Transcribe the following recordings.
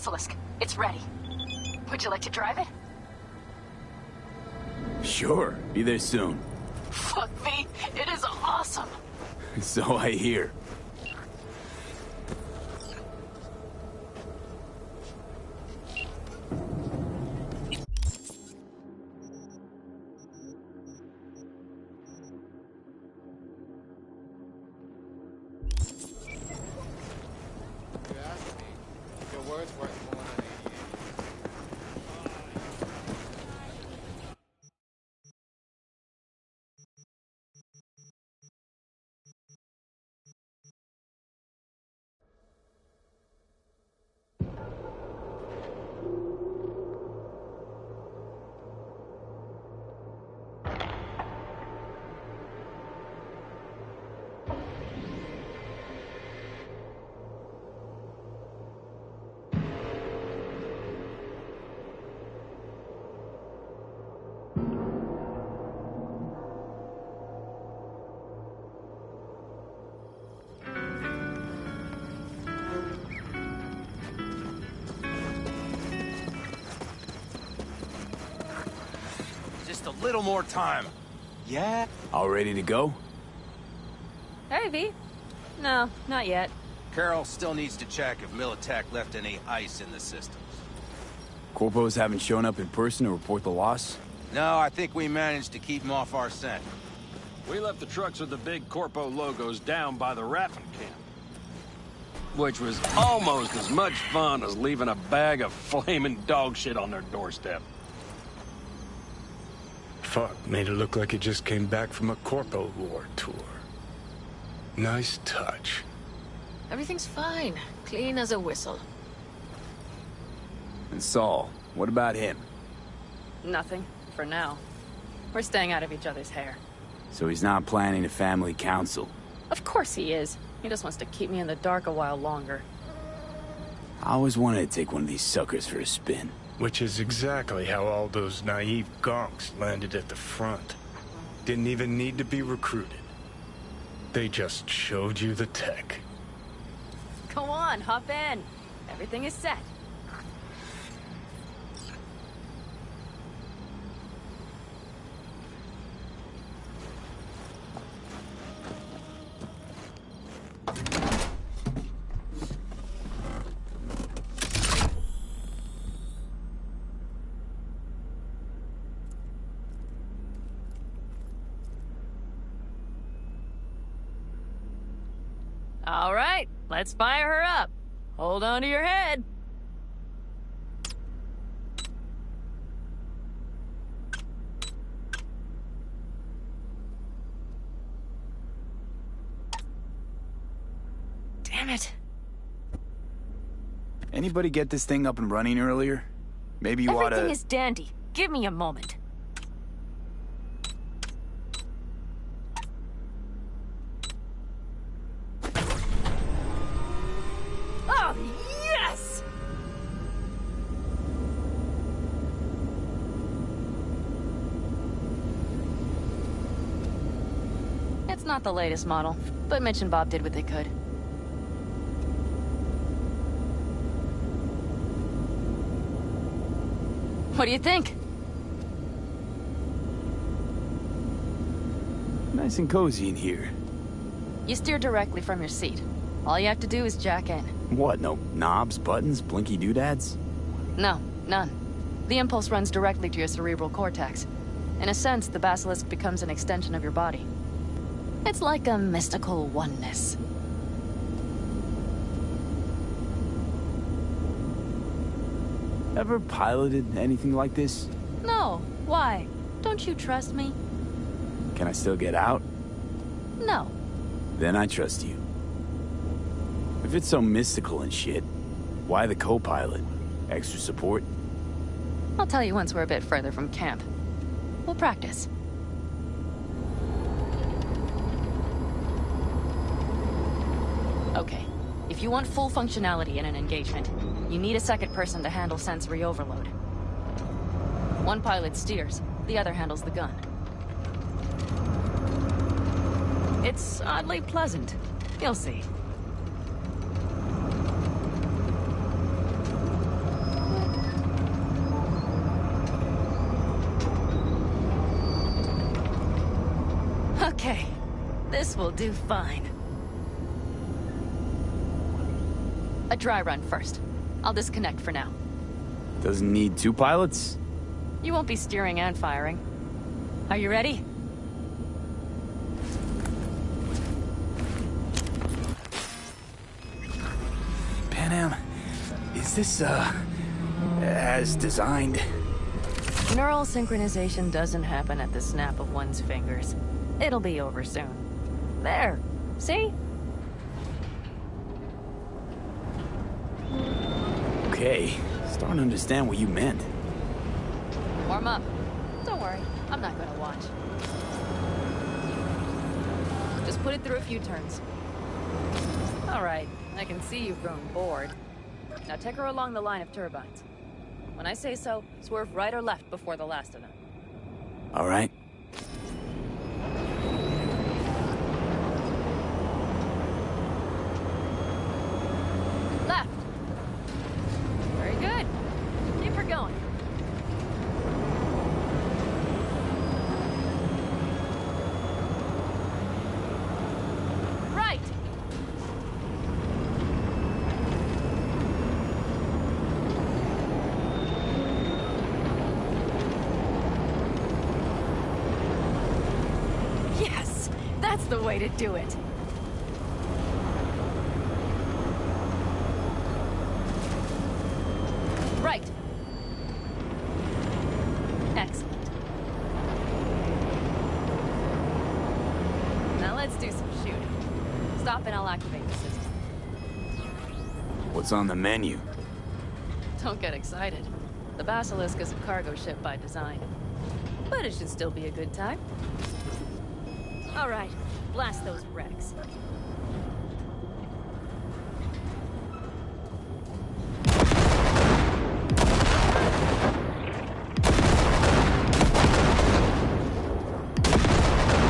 Basilisk. It's ready. Would you like to drive it? Sure. Be there soon. Fuck me. It is awesome. So I hear. Just a little more time. Yeah? All ready to go? Hey, V. No, not yet. Carol still needs to check if Militech left any ice in the systems. Corpos haven't shown up in person to report the loss? No, I think we managed to keep them off our scent. We left the trucks with the big Corpo logos down by the Raffin camp. Which was almost as much fun as leaving a bag of flaming dog shit on their doorstep. Fuck, made it look like it just came back from a Corpo War tour. Nice touch. Everything's fine. Clean as a whistle. And Saul, what about him? Nothing, for now. We're staying out of each other's hair. So he's not planning a family council? Of course he is. He just wants to keep me in the dark a while longer. I always wanted to take one of these suckers for a spin. Which is exactly how all those naive gonks landed at the front. Didn't even need to be recruited. They just showed you the tech. Go on, hop in. Everything is set. All right, let's fire her up. Hold on to your head. Damn it. Anybody get this thing up and running earlier? Maybe you oughta... Everything is dandy. Give me a moment. Oh, yes! It's not the latest model, but Mitch and Bob did what they could. What do you think? Nice and cozy in here. You steer directly from your seat. All you have to do is jack in. What, no knobs, buttons, blinky doodads? No, none. The impulse runs directly to your cerebral cortex. In a sense, the basilisk becomes an extension of your body. It's like a mystical oneness. Ever piloted anything like this? No, why? Don't you trust me? Can I still get out? No. Then I trust you. If it's so mystical and shit, why the co-pilot? Extra support? I'll tell you once we're a bit further from camp. We'll practice. Okay, if you want full functionality in an engagement, you need a second person to handle sensory overload. One pilot steers, the other handles the gun. It's oddly pleasant. You'll see. This will do fine. A dry run first. I'll disconnect for now. Doesn't need two pilots? You won't be steering and firing. Are you ready? Panam, is this, as designed? Neural synchronization doesn't happen at the snap of one's fingers. It'll be over soon. There. See? Okay, starting to understand what you meant. Warm up. Don't worry, I'm not gonna watch. Just put it through a few turns. All right, I can see you've grown bored. Now take her along the line of turbines. When I say so, swerve right or left before the last of them. All right. Left. Very good. Keep her going. Right. Yes, that's the way to do it. Right. Excellent. Now let's do some shooting. Stop and I'll activate the system. What's on the menu? Don't get excited. The Basilisk is a cargo ship by design. But it should still be a good time. All right, blast those wrecks.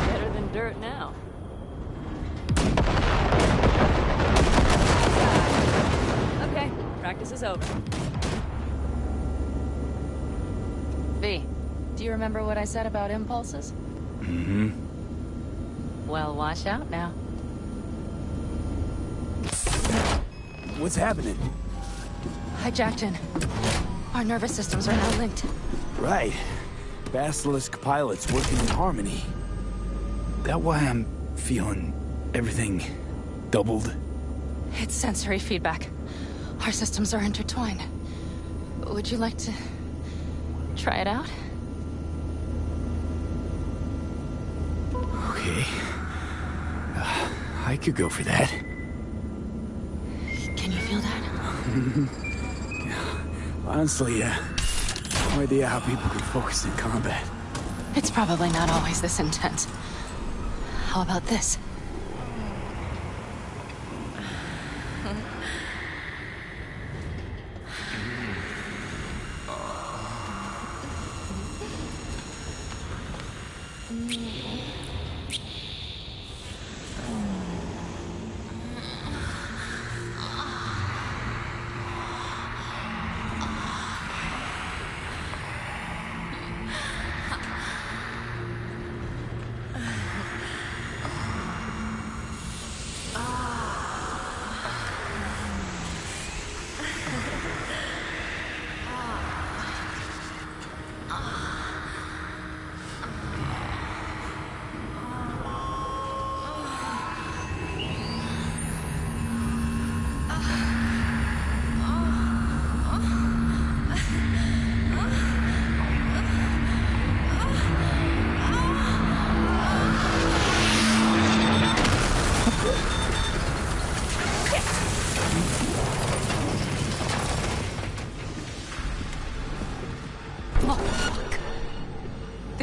Better than dirt now. Okay, practice is over. V, do you remember what I said about impulses? Mm-hmm. Well, watch out now. What's happening? Hijacked in. Our nervous systems are now linked. Right. Basilisk pilots working in harmony. That why I'm feeling everything doubled? It's sensory feedback. Our systems are intertwined. Would you like to try it out? Okay. I could go for that. Can you feel that? Honestly, no idea how people can focus in combat. It's probably not always this intense. How about this?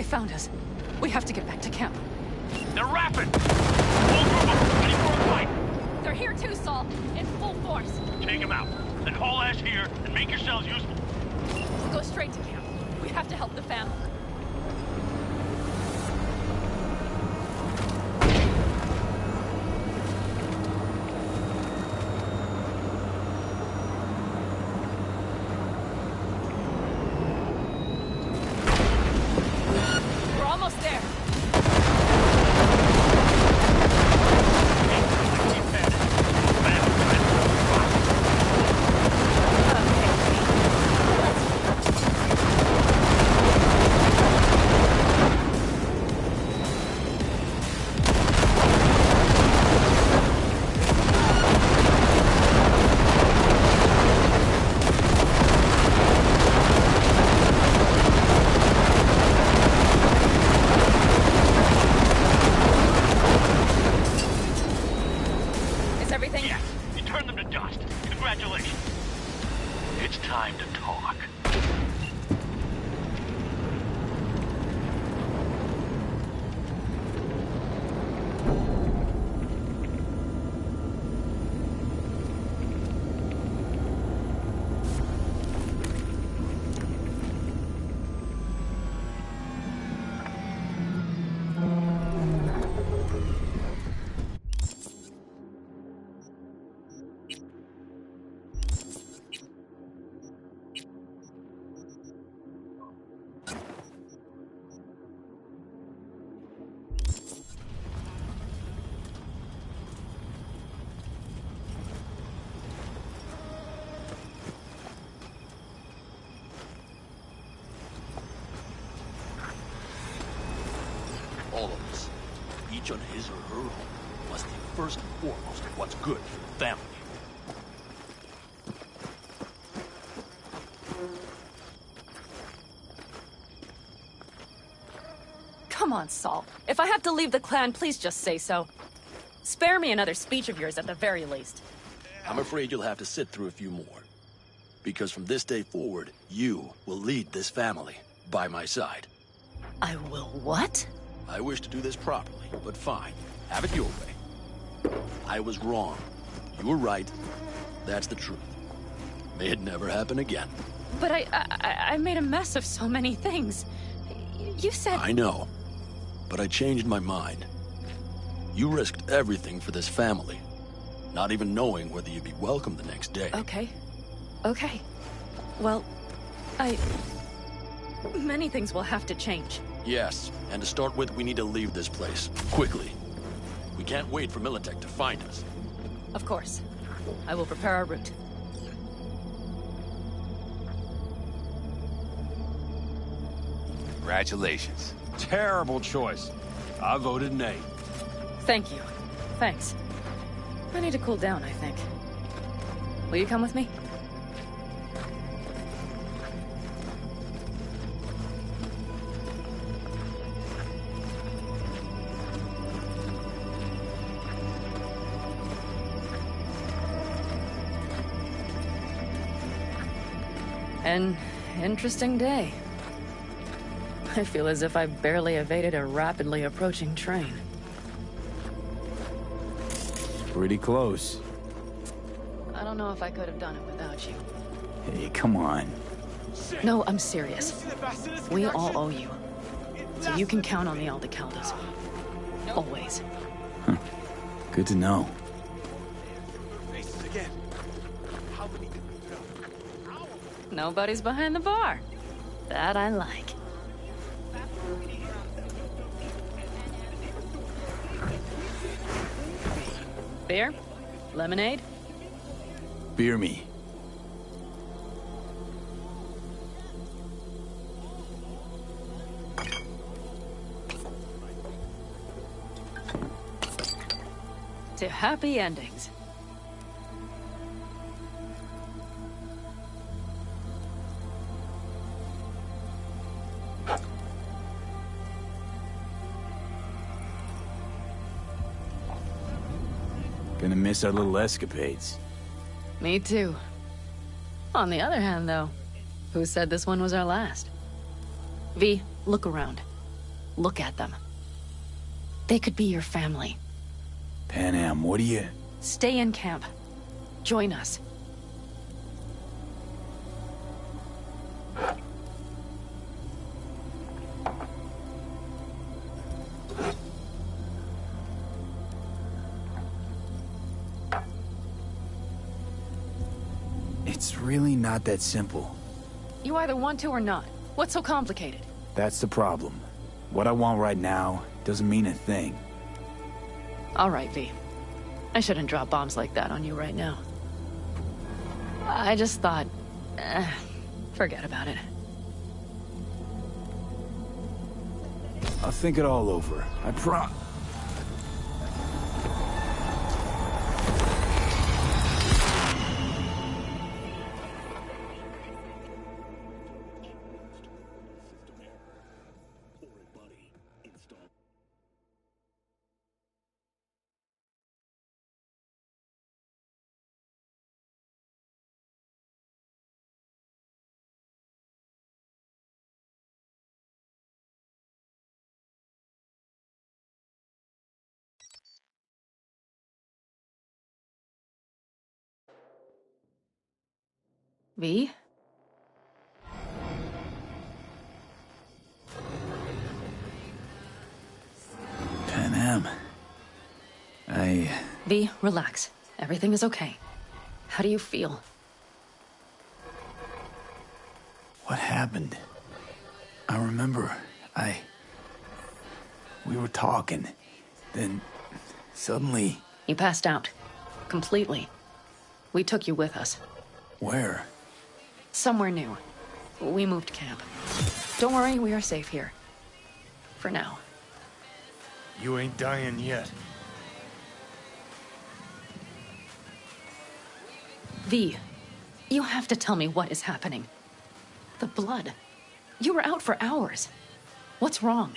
Found us. We have to get back to camp. They're rapid! Full group of them, ready for a fight! They're here too, Saul. In full force. Take them out. Then haul ass here and make yourselves useful. We'll go straight to camp. We have to help the family. We're almost there. talk. All of us, each on his or her own, must think first and foremost of what's good for the family. Come on, Saul. If I have to leave the clan, please just say so. Spare me another speech of yours at the very least. I'm afraid you'll have to sit through a few more. Because from this day forward, you will lead this family by my side. I will what? I wish to do this properly, but fine. Have it your way. I was wrong. You were right. That's the truth. May it never happen again. But I made a mess of so many things. You said... I know. But I changed my mind. You risked everything for this family, not even knowing whether you'd be welcome the next day. Okay. Okay. Well, many things will have to change. Yes, and to start with, we need to leave this place. Quickly. We can't wait for Militech to find us. Of course. I will prepare our route. Congratulations. Terrible choice. I voted nay. Thank you. Thanks. I need to cool down, I think. Will you come with me? An interesting day. I feel as if I barely evaded a rapidly approaching train. Pretty close. I don't know if I could have done it without you. Hey, come on. No, I'm serious. We all owe you. So you can count on the Aldecaldos. Always. Good to know. Nobody's behind the bar. That I like. Beer? Lemonade? Beer me. To happy endings. Gonna miss our little escapades. Me too. On the other hand, though, who said this one was our last? V, look around. Look at them. They could be your family. Panam, what do you... Stay in camp. Join us. It's really not that simple. You either want to or not. What's so complicated? That's the problem. What I want right now doesn't mean a thing. All right, V. I shouldn't drop bombs like that on you right now. I just thought... forget about it. I'll think it all over. I promise. V? Panam. V, relax. Everything is okay. How do you feel? What happened? I remember, we were talking. Then, suddenly... You passed out. Completely. We took you with us. Where? Somewhere new. We moved camp. Don't worry, we are safe here. For now. You ain't dying yet. V, you have to tell me what is happening. The blood. You were out for hours. What's wrong?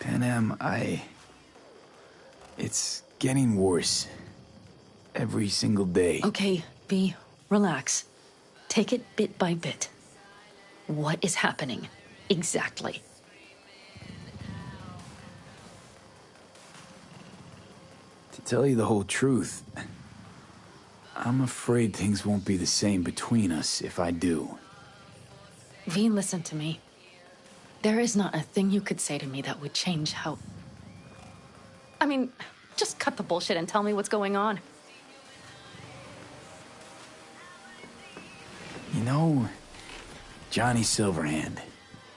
Panam, it's getting worse. Every single day. Okay, V, relax. Take it bit by bit. What is happening? Exactly. To tell you the whole truth, I'm afraid things won't be the same between us if I do. V, listen to me. There is not a thing you could say to me that would change how... I mean, just cut the bullshit and tell me what's going on. You know, Johnny Silverhand.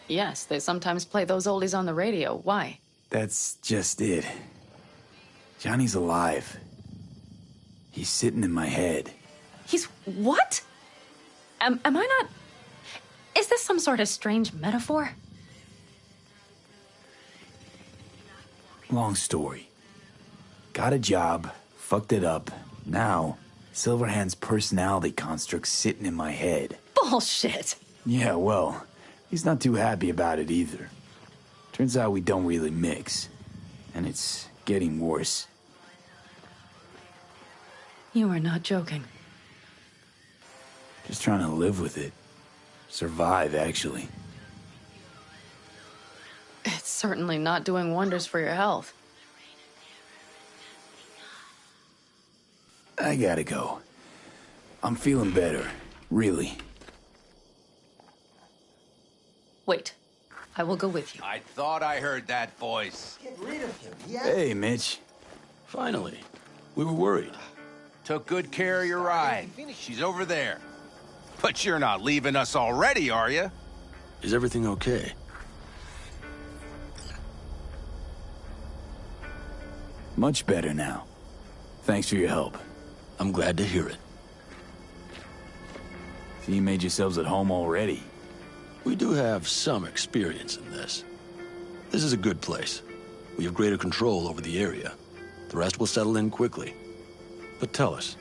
Yes, they sometimes play those oldies on the radio. Why? That's just it. Johnny's alive. He's sitting in my head. He's what? Am I not... Is this some sort of strange metaphor? Long story. Got a job, fucked it up. Now, Silverhand's personality construct's sitting in my head. Bullshit! Yeah, well, he's not too happy about it either. Turns out we don't really mix. And it's getting worse. You are not joking. Just trying to live with it. Survive, actually. It's certainly not doing wonders for your health. I gotta go. I'm feeling better, really. Wait. I will go with you. I thought I heard that voice. Get rid of him, yeah? Hey, Mitch. Finally. We were worried. Took good care of your ride. She's over there. But you're not leaving us already, are you? Is everything okay? Much better now. Thanks for your help. I'm glad to hear it. So you made yourselves at home already. We do have some experience in this. This is a good place. We have greater control over the area. The rest will settle in quickly. But tell us,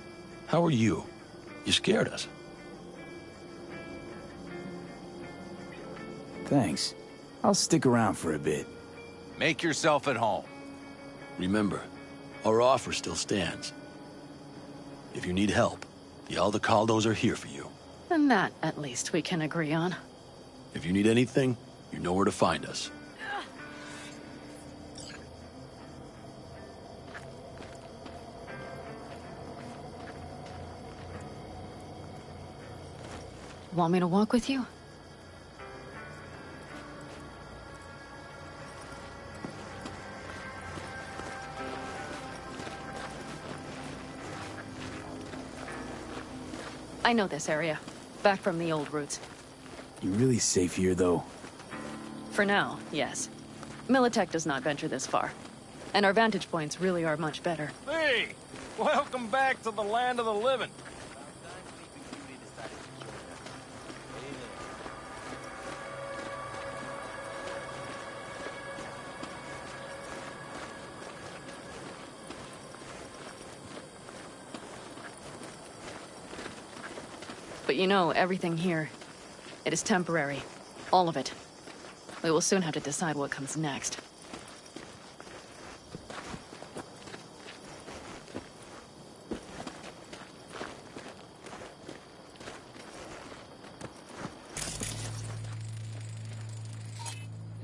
how are you? You scared us. Thanks. I'll stick around for a bit. Make yourself at home. Remember, our offer still stands. If you need help, the Aldecaldos are here for you. And that, at least, we can agree on. If you need anything, you know where to find us. Want me to walk with you? I know this area. Back from the old routes. You really safe here, though? For now, yes. Militech does not venture this far. And our vantage points really are much better. Hey! Welcome back to the land of the living. But you know, everything here, it is temporary. All of it. We will soon have to decide what comes next.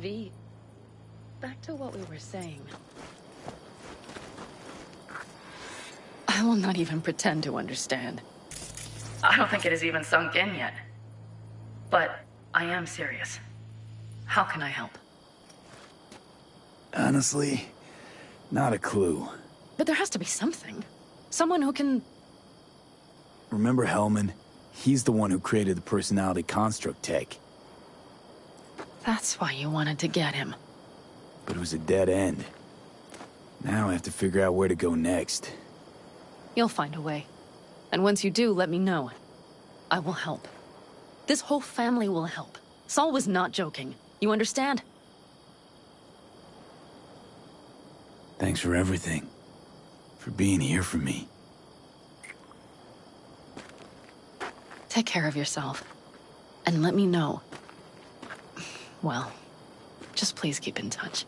V, back to what we were saying. I will not even pretend to understand. I don't think it has even sunk in yet. But I am serious. How can I help? Honestly, not a clue. But there has to be something. Someone who can... Remember Hellman? He's the one who created the personality construct tech. That's why you wanted to get him. But it was a dead end. Now I have to figure out where to go next. You'll find a way. And once you do, let me know. I will help. This whole family will help. Saul was not joking. You understand? Thanks for everything. For being here for me. Take care of yourself. And let me know. Well, just please keep in touch.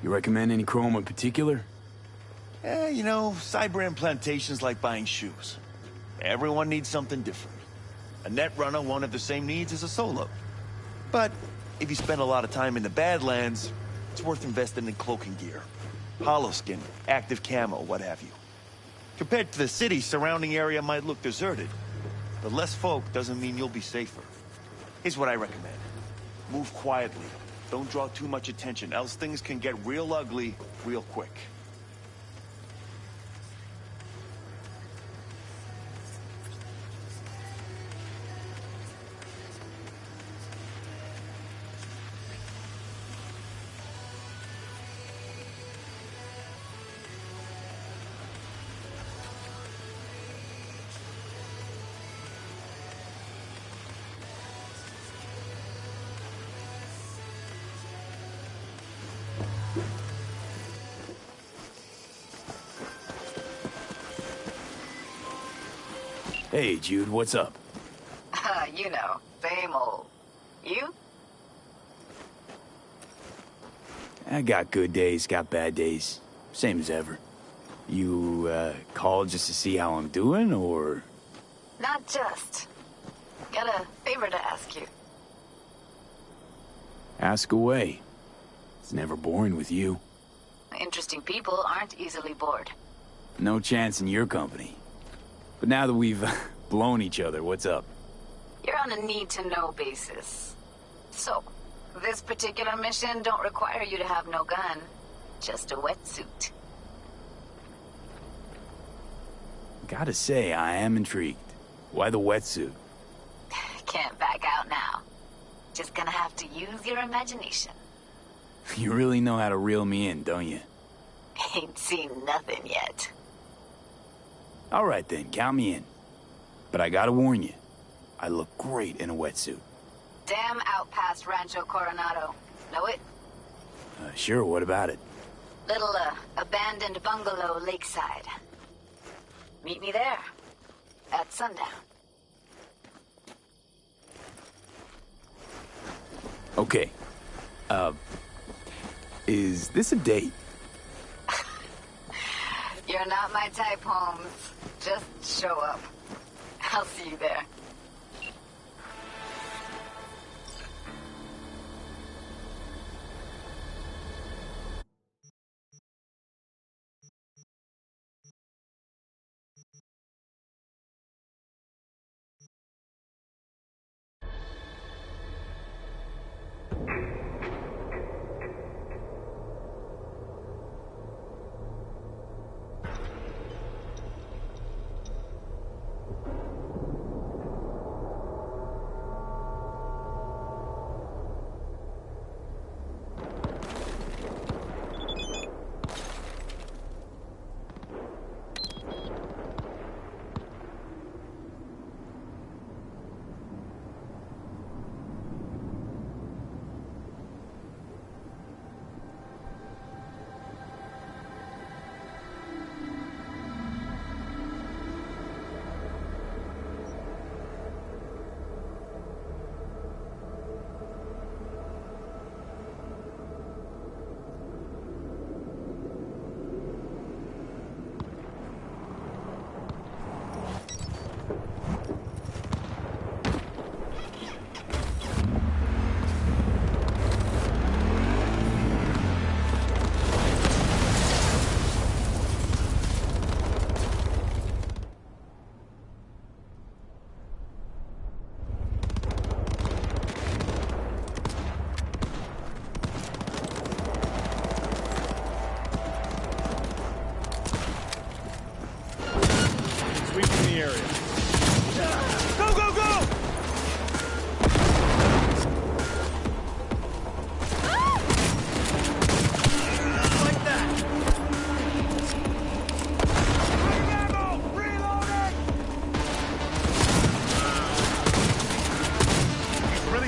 You recommend any chrome in particular? You know, cyber implantation's like buying shoes. Everyone needs something different. A net runner won't have the same needs as a solo. But if you spend a lot of time in the Badlands, it's worth investing in cloaking gear. Hollow skin, active camo, what have you. Compared to the city, surrounding area might look deserted. But less folk doesn't mean you'll be safer. Here's what I recommend. Move quietly. Don't draw too much attention, else things can get real ugly real quick. Hey, Jude, what's up? You know, same old. You? I got good days, got bad days. Same as ever. You, called just to see how I'm doing, or...? Not just. Got a favor to ask you. Ask away. It's never boring with you. Interesting people aren't easily bored. No chance in your company. But now that we've blown each other, what's up? You're on a need-to-know basis. So, this particular mission don't require you to have no gun. Just a wetsuit. Gotta say, I am intrigued. Why the wetsuit? Can't back out now. Just gonna have to use your imagination. You really know how to reel me in, don't you? Ain't seen nothing yet. All right then, count me in. But I gotta warn you, I look great in a wetsuit. Damn out past Rancho Coronado. Know it? Sure, what about it? Little, abandoned bungalow lakeside. Meet me there. At sundown. Okay. Is this a date? You're not my type, Holmes. Just show up. I'll see you there.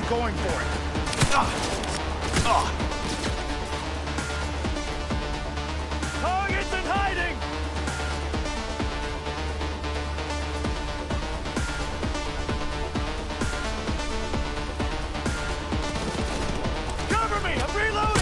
Going for it. Target's in hiding! Cover me! I'm reloading!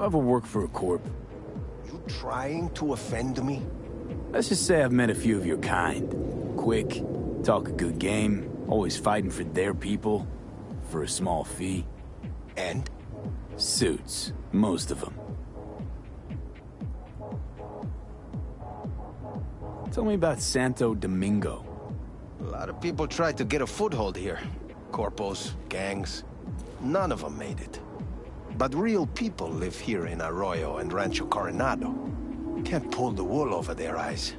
You ever work for a corp? You trying to offend me? Let's just say I've met a few of your kind. Quick, talk a good game, always fighting for their people, for a small fee. And? Suits, most of them. Tell me about Santo Domingo. A lot of people tried to get a foothold here. Corpos, gangs. None of them made it. But real people live here in Arroyo and Rancho Coronado. Can't pull the wool over their eyes.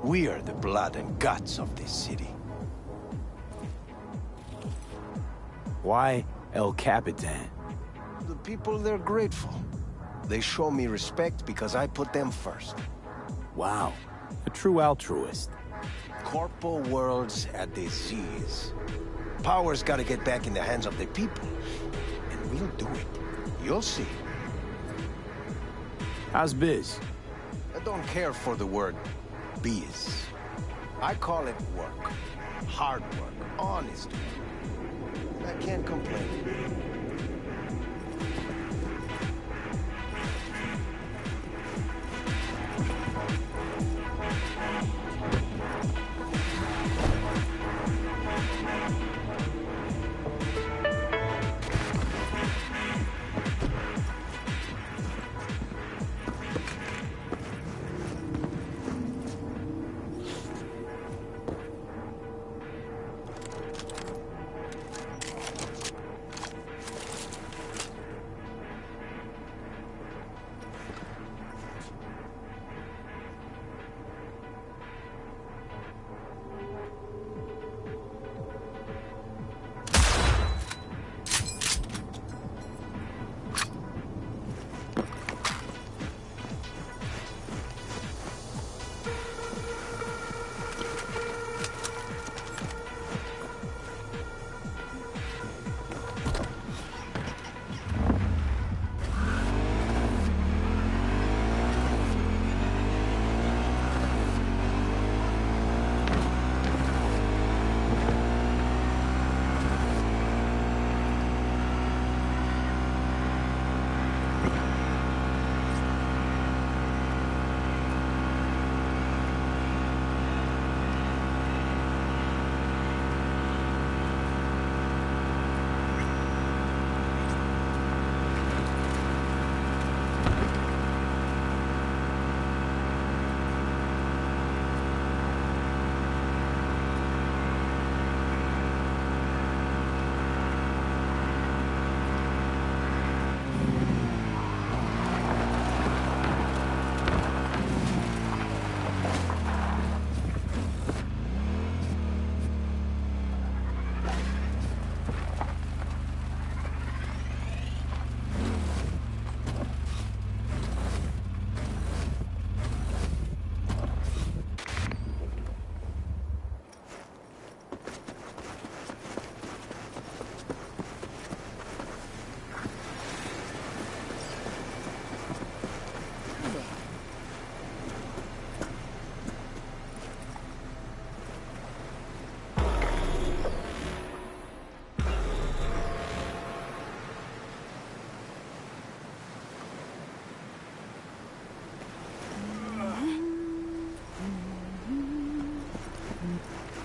We're the blood and guts of this city. Why El Capitan? The people, they're grateful. They show me respect because I put them first. Wow, a true altruist. Corpo world's at disease. Power's gotta get back in the hands of the people. And we'll do it. You'll see. How's biz? I don't care for the word biz. I call it work. Hard work. Honest work. I can't complain.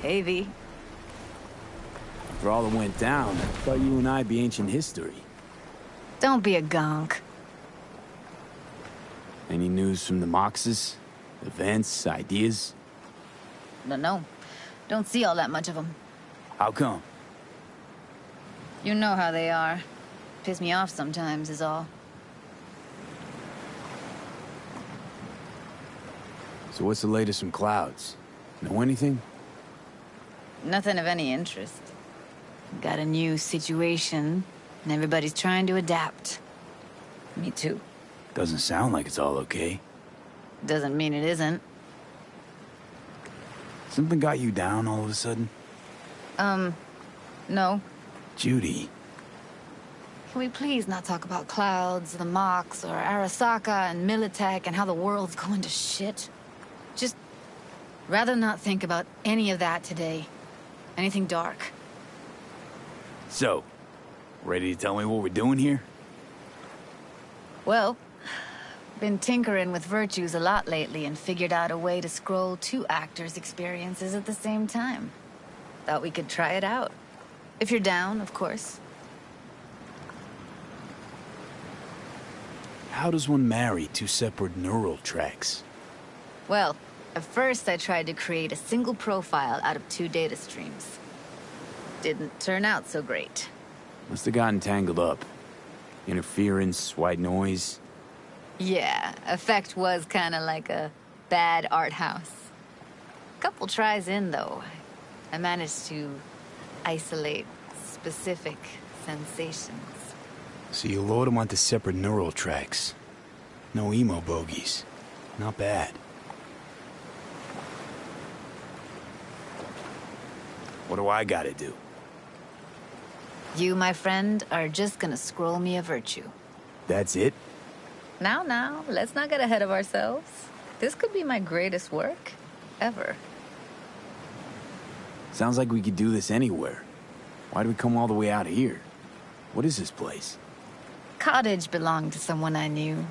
Hey, V. After all that went down, I thought you and I'd be ancient history. Don't be a gunk. Any news from the Moxes? Events, ideas? No. Don't see all that much of them. How come? You know how they are. Piss me off sometimes is all. So what's the latest from Clouds? Know anything? Nothing of any interest. Got a new situation, and everybody's trying to adapt. Me too. Doesn't sound like it's all okay. Doesn't mean it isn't. Something got you down all of a sudden? No. Judy. Can we please not talk about Clouds, the Mox, or Arasaka and Militech and how the world's going to shit? Just rather not think about any of that today. Anything dark. So, ready to tell me what we're doing here? Well, been tinkering with virtues a lot lately and figured out a way to scroll two actors' experiences at the same time. Thought we could try it out. If you're down, of course. How does one marry two separate neural tracks? Well, at first I tried to create a single profile out of two data streams. Didn't turn out so great. Must have gotten tangled up. Interference, white noise. Yeah, effect was kinda like a bad art house. Couple tries in, though, I managed to isolate specific sensations. So you load them onto separate neural tracks. No emo bogies. Not bad. What do I gotta do? You, my friend, are just gonna scroll me a virtue. That's it? Now, let's not get ahead of ourselves. This could be my greatest work ever. Sounds like we could do this anywhere. Why do we come all the way out here? What is this place? Cottage belonged to someone I knew.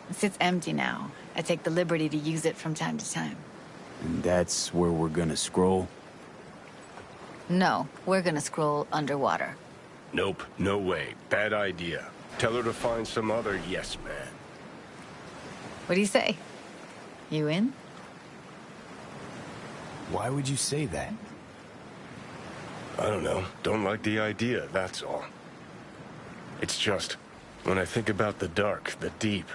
It sits empty now. I take the liberty to use it from time to time. And that's where we're gonna scroll? No, we're gonna scroll underwater. Nope, no way. Bad idea. Tell her to find some other yes man. What do you say? You in? Why would you say that? I don't know. Don't like the idea, that's all. It's just, when I think about the dark, the deep,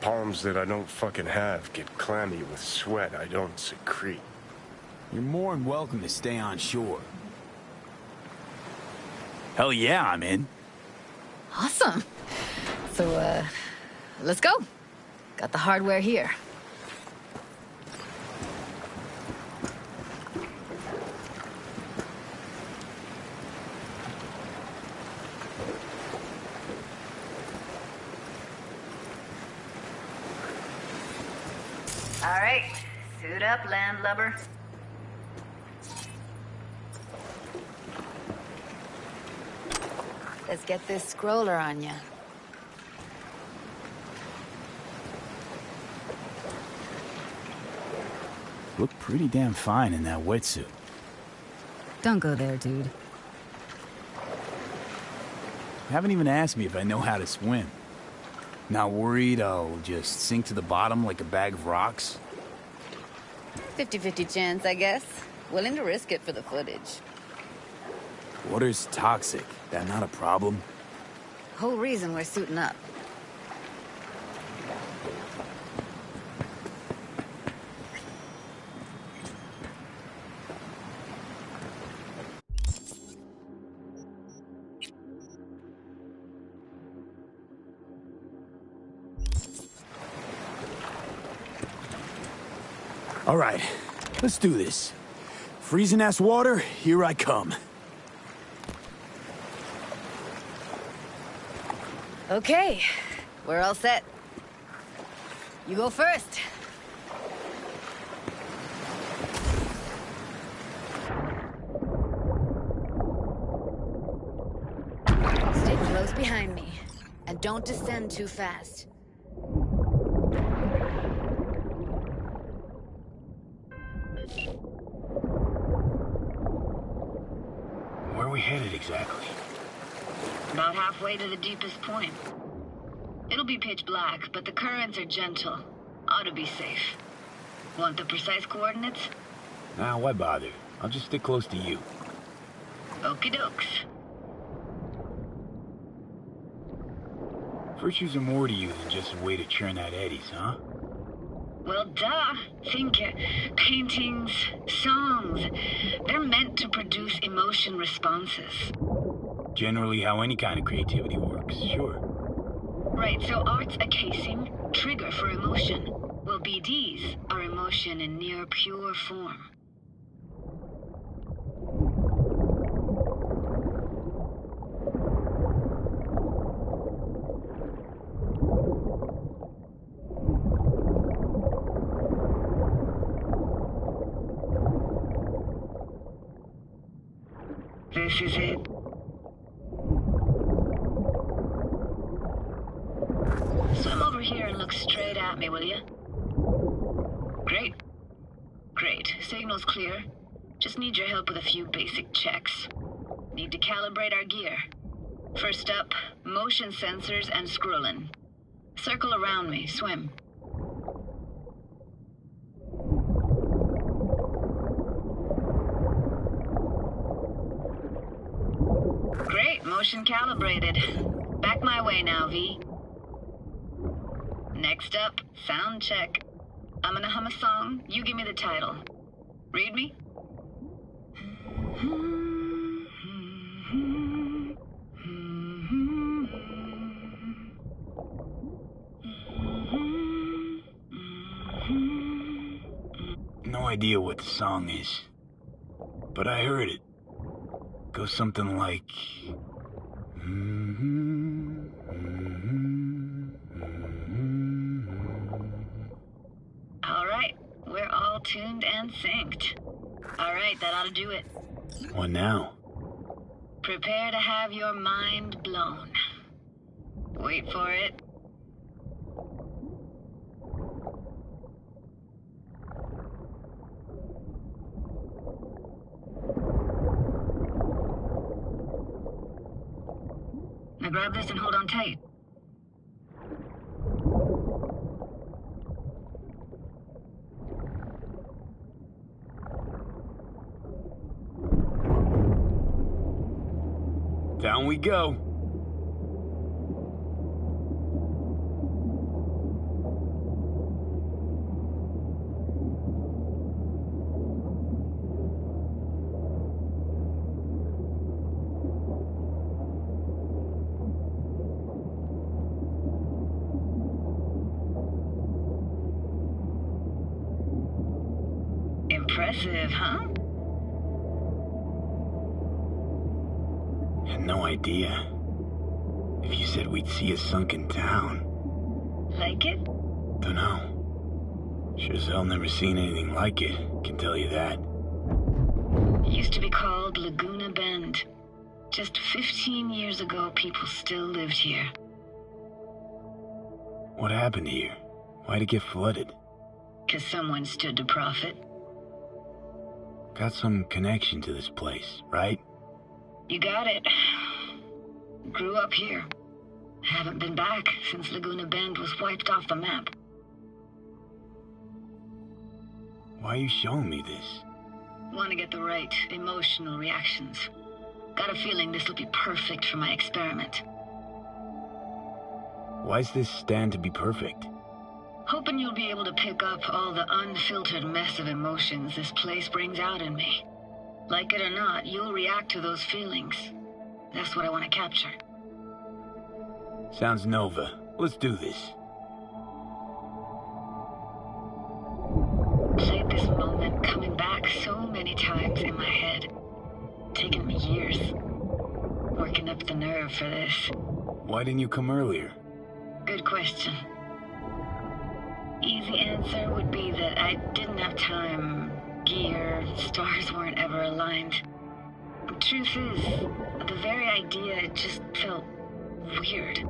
palms that I don't fucking have get clammy with sweat I don't secrete. You're more than welcome to stay on shore. Hell yeah, I'm in. Awesome. So, let's go. Got the hardware here. All right, suit up, landlubber. Let's get this scroller on ya. Look pretty damn fine in that wetsuit. Don't go there, dude. You haven't even asked me if I know how to swim. Not worried I'll just sink to the bottom like a bag of rocks? 50-50 chance, I guess. Willing to risk it for the footage. Water's toxic. That not a problem? Whole reason we're suiting up. All right, let's do this. Freezing-ass water, here I come. Okay, we're all set. You go first. Stay close behind me, and don't descend too fast. Where are we headed exactly? About halfway to the deepest point. It'll be pitch black, but the currents are gentle. Ought to be safe. Want the precise coordinates? Nah, why bother? I'll just stick close to you. Okie dokes. Virtues are more to you than just a way to churn out eddies, huh? Well, duh. Think paintings, songs. They're meant to produce emotion responses. Generally how any kind of creativity works, sure. Right, so art's a casing, trigger for emotion. Well, BDs are emotion in near pure form. This is it. Swim straight at me, will you? Great. Great. Signal's clear. Just need your help with a few basic checks. Need to calibrate our gear. First up, motion sensors and scrolling. Circle around me, swim. Great, motion calibrated. Back my way now, V. Next up, sound check. I'm gonna hum a song, you give me the title. Read me? No idea what the song is, but I heard it. Goes something like... All right, we're all tuned and synced. All right, that ought to do it. What now? Prepare to have your mind blown. Wait for it. Now grab this and hold on tight. Down we go. Impressive, huh? Had no idea. If you said we'd see a sunken town. Like it? Dunno. Sure as hell never seen anything like it, can tell you that. It used to be called Laguna Bend. Just 15 years ago, people still lived here. What happened here? Why'd it get flooded? 'Cause someone stood to profit. Got some connection to this place, right? You got it. Grew up here. Haven't been back since Laguna Bend was wiped off the map. Why are you showing me this? Want to get the right emotional reactions. Got a feeling this will be perfect for my experiment. Why's this stand to be perfect? Hoping you'll be able to pick up all the unfiltered mess of emotions this place brings out in me. Like it or not, you'll react to those feelings. That's what I want to capture. Sounds Nova. Let's do this. Played this moment coming back so many times in my head. Taken me years. Working up the nerve for this. Why didn't you come earlier? Good question. Easy answer would be that I didn't have time. Gear, stars weren't ever aligned. Truth is, the very idea just felt weird.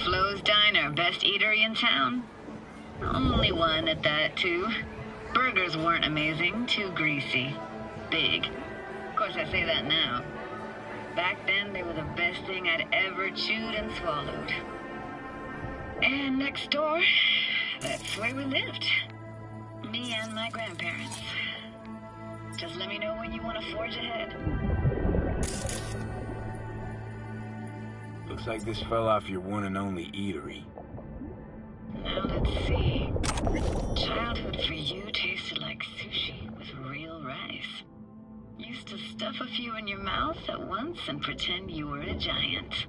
Flo's Diner, best eatery in town? Only one at that, too. Burgers weren't amazing, too greasy. Big. Of course, I say that now. Back then, they were the best thing I'd ever chewed and swallowed. And next door, that's where we lived. Me and my grandparents. Just let me know when you want to forge ahead. Looks like this fell off your one and only eatery. Now let's see. Childhood for you tasted like sushi with real rice. Used to stuff a few in your mouth at once and pretend you were a giant.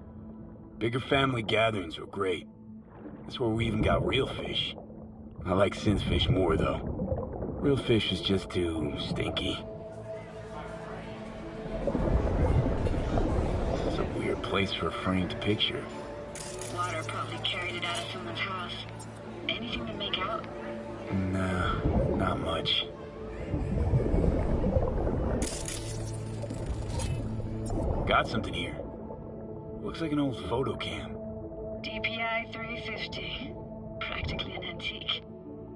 Bigger family gatherings were great. That's where we even got real fish. I like synth fish more, though. Real fish is just too stinky. It's a weird place for a framed picture. Water probably carried it out of someone's house. Anything to make out? Nah, not much. Got something here. Looks like an old photo cam. DPI 350. Practically an antique.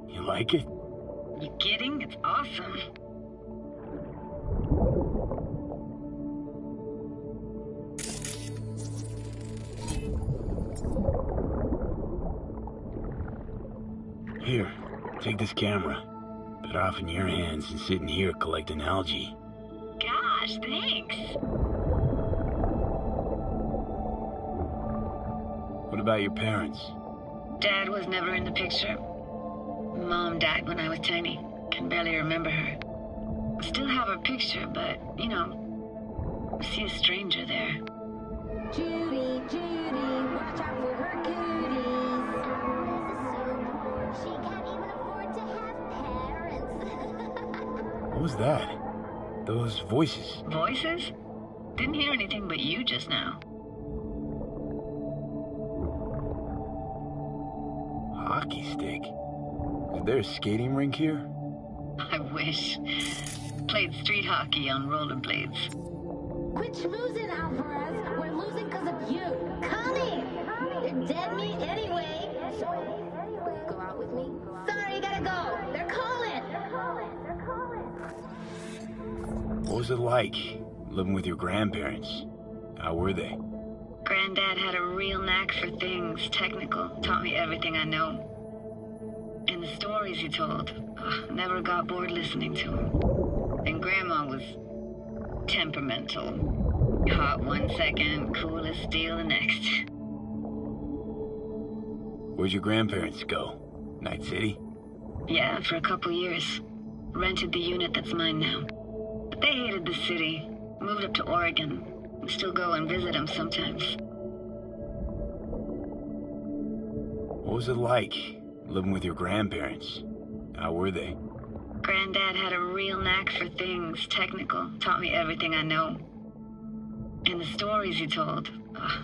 You like it? You kidding? It's awesome. Here, take this camera. Better off in your hands than sitting here collecting algae. Gosh, thanks. What about your parents? Dad was never in the picture. Mom died when I was tiny. Can barely remember her. Still have her picture, but, you know, I see a stranger there. Judy, Judy, watch out for her cooties. She can't even afford to have parents. What was that? Those voices. Voices? Didn't hear anything but you just now. Hockey stick? Is there a skating rink here? I wish. Played street hockey on rollerblades. Quit schmoozing, Alvarez. We're losing because of you. Connie! They're dead meat anyway. Go out with me? Sorry, gotta go. They're calling. What was it like, living with your grandparents? How were they? Granddad had a real knack for things technical. Taught me everything I know. And the stories he told, never got bored listening to him. And Grandma was temperamental. Hot one second, cool as steel the next. Where'd your grandparents go? Night City? Yeah, for a couple years. Rented the unit that's mine now. But they hated the city. Moved up to Oregon. And still go and visit them sometimes. What was it like, living with your grandparents? How were they? Granddad had a real knack for things technical. Taught me everything I know. And the stories he told,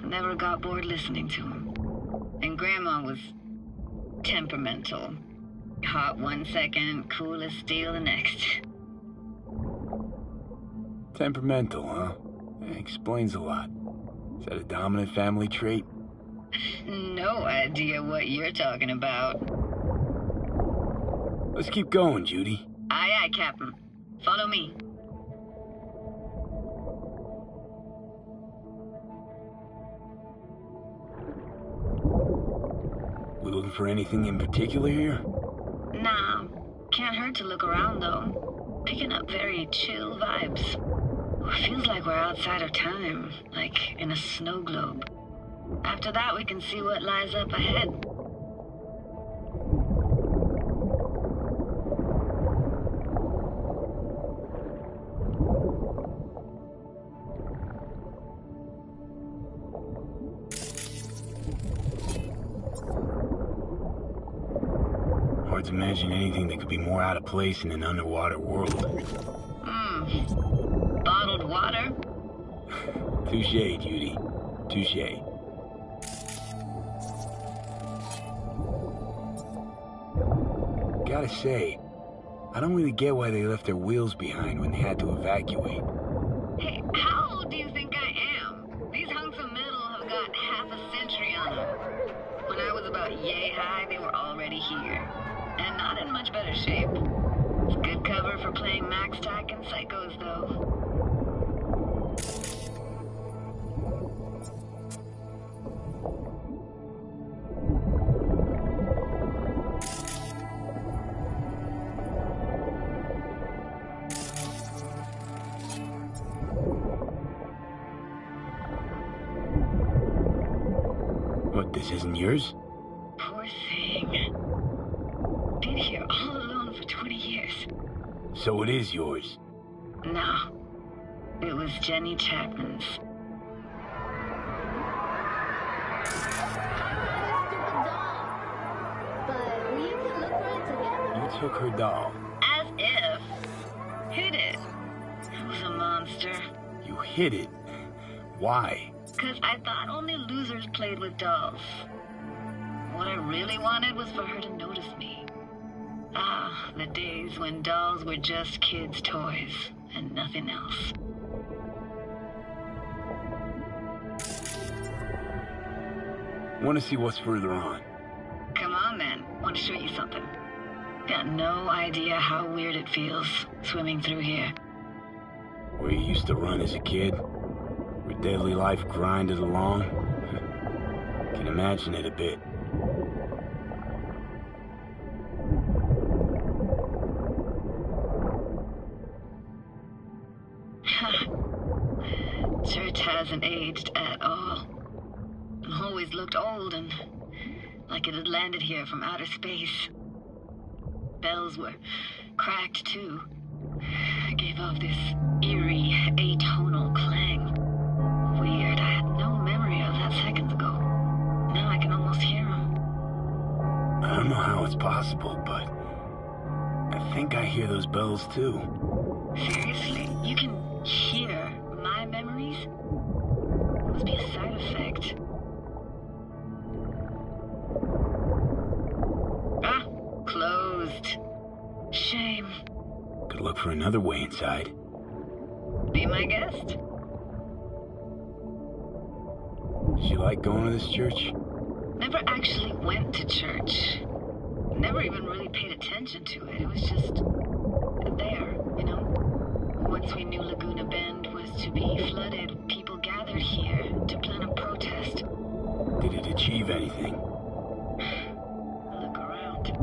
never got bored listening to him. And Grandma was temperamental. Hot one second, cool as steel the next. Temperamental, huh? Explains a lot. Is that a dominant family trait? No idea what you're talking about. Let's keep going, Judy. Aye, aye, Captain. Follow me. We looking for anything in particular here? Nah, can't hurt to look around though. Picking up very chill vibes. Feels like we're outside of time, like in a snow globe. After that, we can see what lies up ahead. Hard to imagine anything that could be more out of place in an underwater world. Bottled water? Touché, Judy. Touché. Gotta say, I don't really get why they left their wheels behind when they had to evacuate. Hey, how old do you think I am? These hunks of metal have got half a century on them. When I was about yay high, they were already here. And not in much better shape. It's good cover for playing Max Tack and Psychos, though. What, this isn't yours? Poor thing. Been here all alone for 20 years. So it is yours. No. It was Jenny Chapman's. took her doll. As if. Hid it. I was a monster. You hid it. Why? 'Cause I thought only losers played with dolls. What I really wanted was for her to notice me. Ah, the days when dolls were just kids' toys and nothing else. Want to see what's further on? Come on then, want to show you something. Got no idea how weird it feels swimming through here. Where you used to run as a kid? Where daily life grinded along? Can imagine it a bit. Church hasn't aged at all. Always looked old and like it had landed here from outer space. Bells were cracked too. Gave off this eerie, atonal clang. Weird, I had no memory of that seconds ago. Now I can almost hear them. I don't know how it's possible, but I think I hear those bells too. Seriously? You can hear my memories? Must be a side effect. Ah, closed. Shame. Could look for another way inside. Be my guest. Did you like going to this church? Never actually went to church. Never even really paid attention to it. It was just there, you know? Once we knew Laguna Bend was to be flooded, people gathered here to plan a protest. Did it achieve anything? Look around.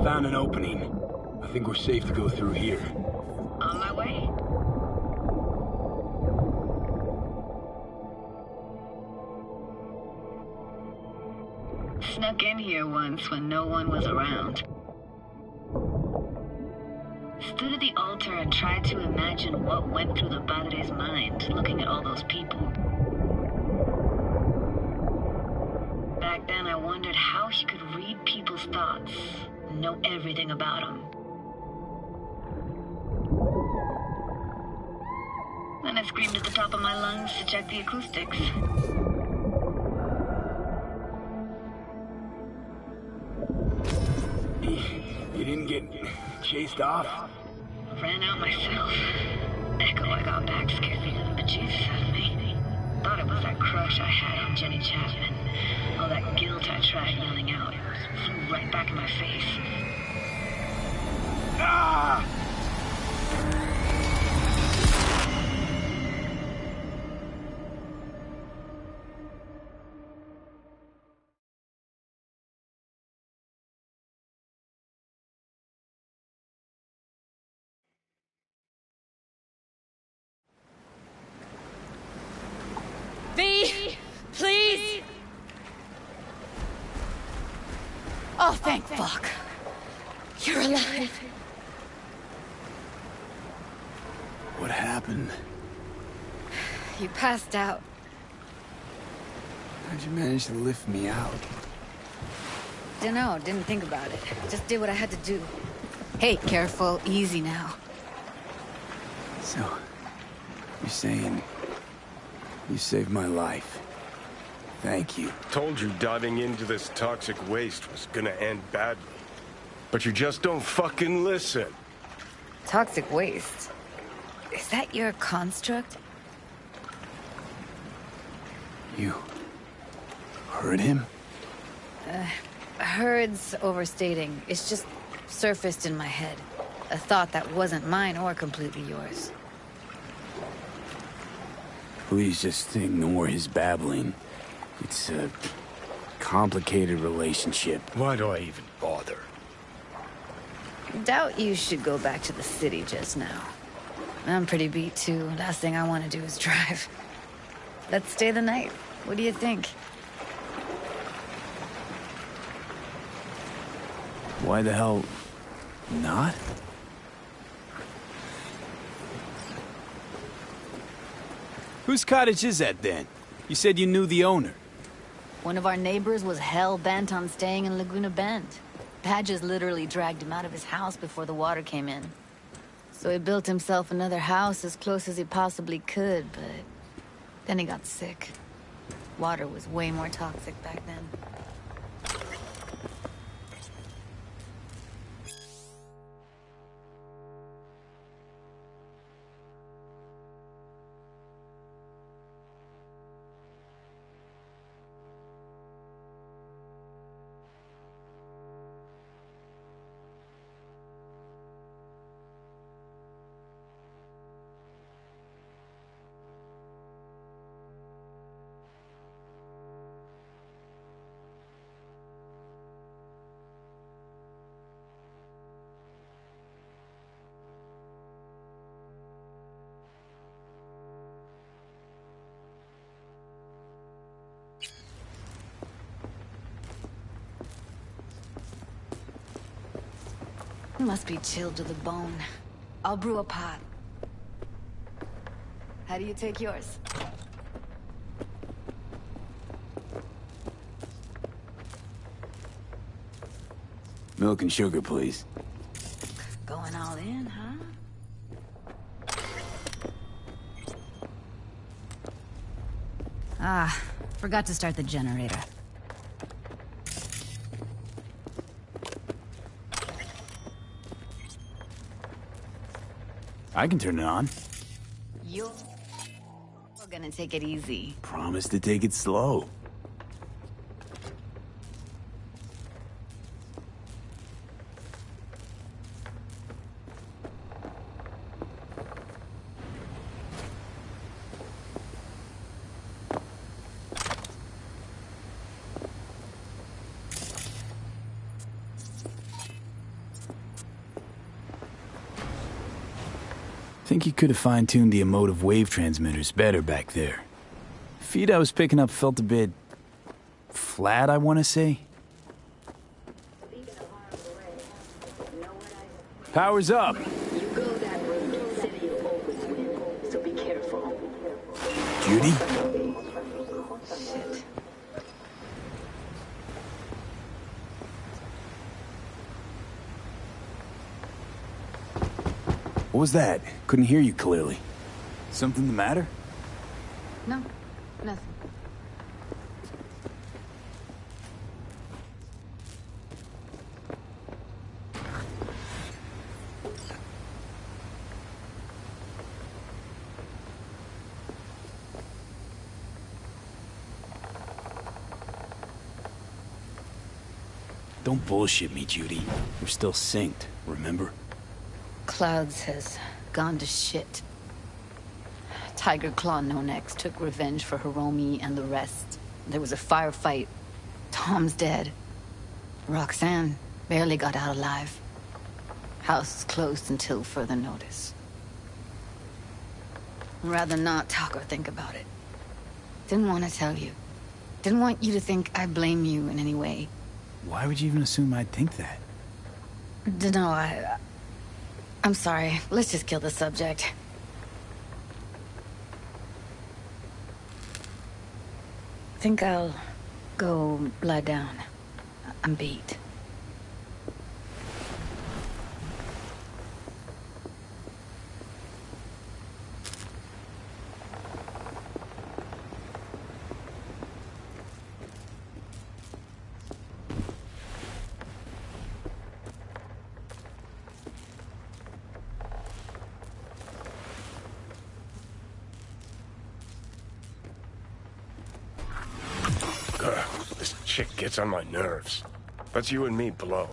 found an opening. I think we're safe to go through here. On my way. Snuck in here once when no one was around. Stood at the altar and tried to imagine what went through the Padre's mind, looking at all those people. Back then, I wondered how he could read people's thoughts, and know everything about them. Then I screamed at the top of my lungs to check the acoustics. You didn't get chased off? Ran out myself. Echo I got back scared me to the bejesus out of me. Thought it was that crush I had on Jenny Chapman. All that guilt I tried yelling out. Flew right back in my face. Ah! V! Please! Oh, thank fuck. You're alive. What happened? You passed out. How'd you manage to lift me out? Dunno, didn't think about it. Just did what I had to do. Hey, careful, easy now. So, you're saying you saved my life. Thank you. Told you diving into this toxic waste was gonna end badly. But you just don't fucking listen. Toxic waste? Is that your construct? You heard him? Heard's overstating. It's just surfaced in my head. A thought that wasn't mine or completely yours. Please just ignore his babbling. It's a complicated relationship. Why do I even bother? Doubt you should go back to the city just now. I'm pretty beat too. Last thing I want to do is drive. Let's stay the night. What do you think? Why the hell not? Whose cottage is that then? You said you knew the owner. One of our neighbors was hell-bent on staying in Laguna Bend. Badges literally dragged him out of his house before the water came in. So he built himself another house as close as he possibly could, but then he got sick. Water was way more toxic back then. Must be chilled to the bone. I'll brew a pot. How do you take yours? Milk and sugar, please. Going all in, huh? Ah, forgot to start the generator. I can turn it on. You're gonna take it easy. Promise to take it slow. Think you could have fine-tuned the emotive wave transmitters better back there. Feed I was picking up felt a bit... flat, I want to say. Power's up! You go that route, city will always win, so be careful. Judy? Shit. What was that? Couldn't hear you clearly. Something the matter? No, nothing. Don't bullshit me, Judy. We're still synced, remember? Clouds has gone to shit. Tiger Claw No Next took revenge for Hiromi and the rest. There was a firefight. Tom's dead. Roxanne barely got out alive. House is closed until further notice. I'd rather not talk or think about it. Didn't want to tell you. Didn't want you to think I blame you in any way. Why would you even assume I'd think that? Dunno, I'm sorry. Let's just kill the subject. Think I'll go lie down. I'm beat. This chick gets on my nerves. Let's you and me blow.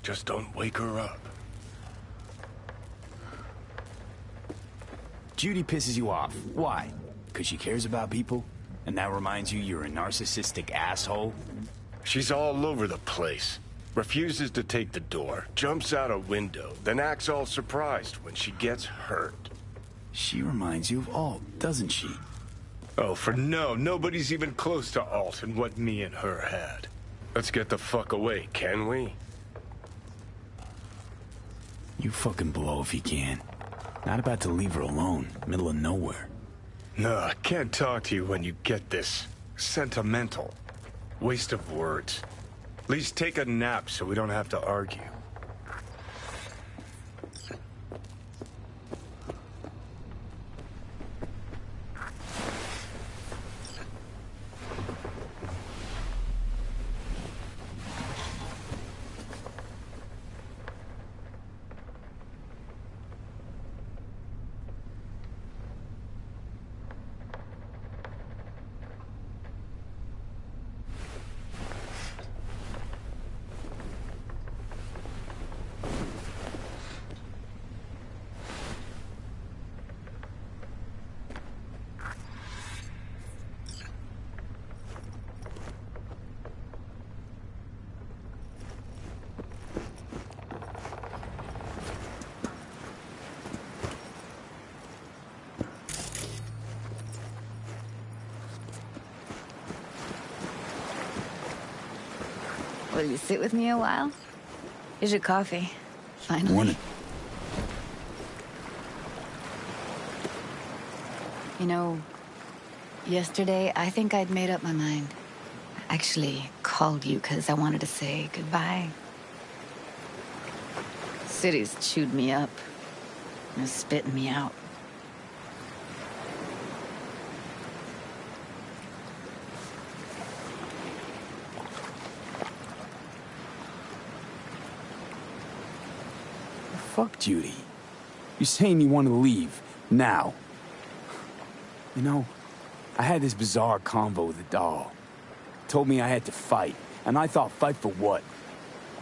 Just don't wake her up. Judy pisses you off. Why? Because she cares about people? And that reminds you you're a narcissistic asshole? She's all over the place. Refuses to take the door, jumps out a window, then acts all surprised when she gets hurt. She reminds you of Alt, doesn't she? Oh, for no. Nobody's even close to Alt and what me and her had. Let's get the fuck away, can we? You fucking blow if you can. Not about to leave her alone, middle of nowhere. No, I can't talk to you when you get this sentimental. Waste of words. At least take a nap so we don't have to argue. Will you sit with me a while? Here's your coffee. Finally. Morning. You know, yesterday I think I'd made up my mind. I actually called you because I wanted to say goodbye. City's chewed me up. And spitting me out. Fuck Judy. You're saying you want to leave, now. You know, I had this bizarre convo with the doll. Told me I had to fight, and I thought, fight for what?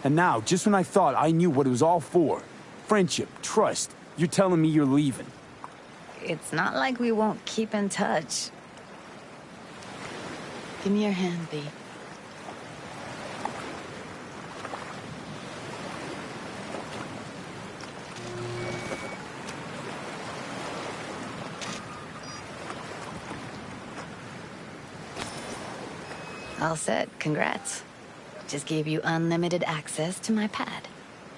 And now, just when I thought I knew what it was all for, friendship, trust, you're telling me you're leaving. It's not like we won't keep in touch. Give me your hand, B. All set. Congrats. Just gave you unlimited access to my pad.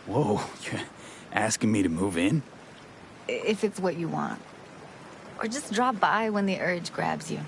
Whoa, you're asking me to move in? If it's what you want. Or just drop by when the urge grabs you.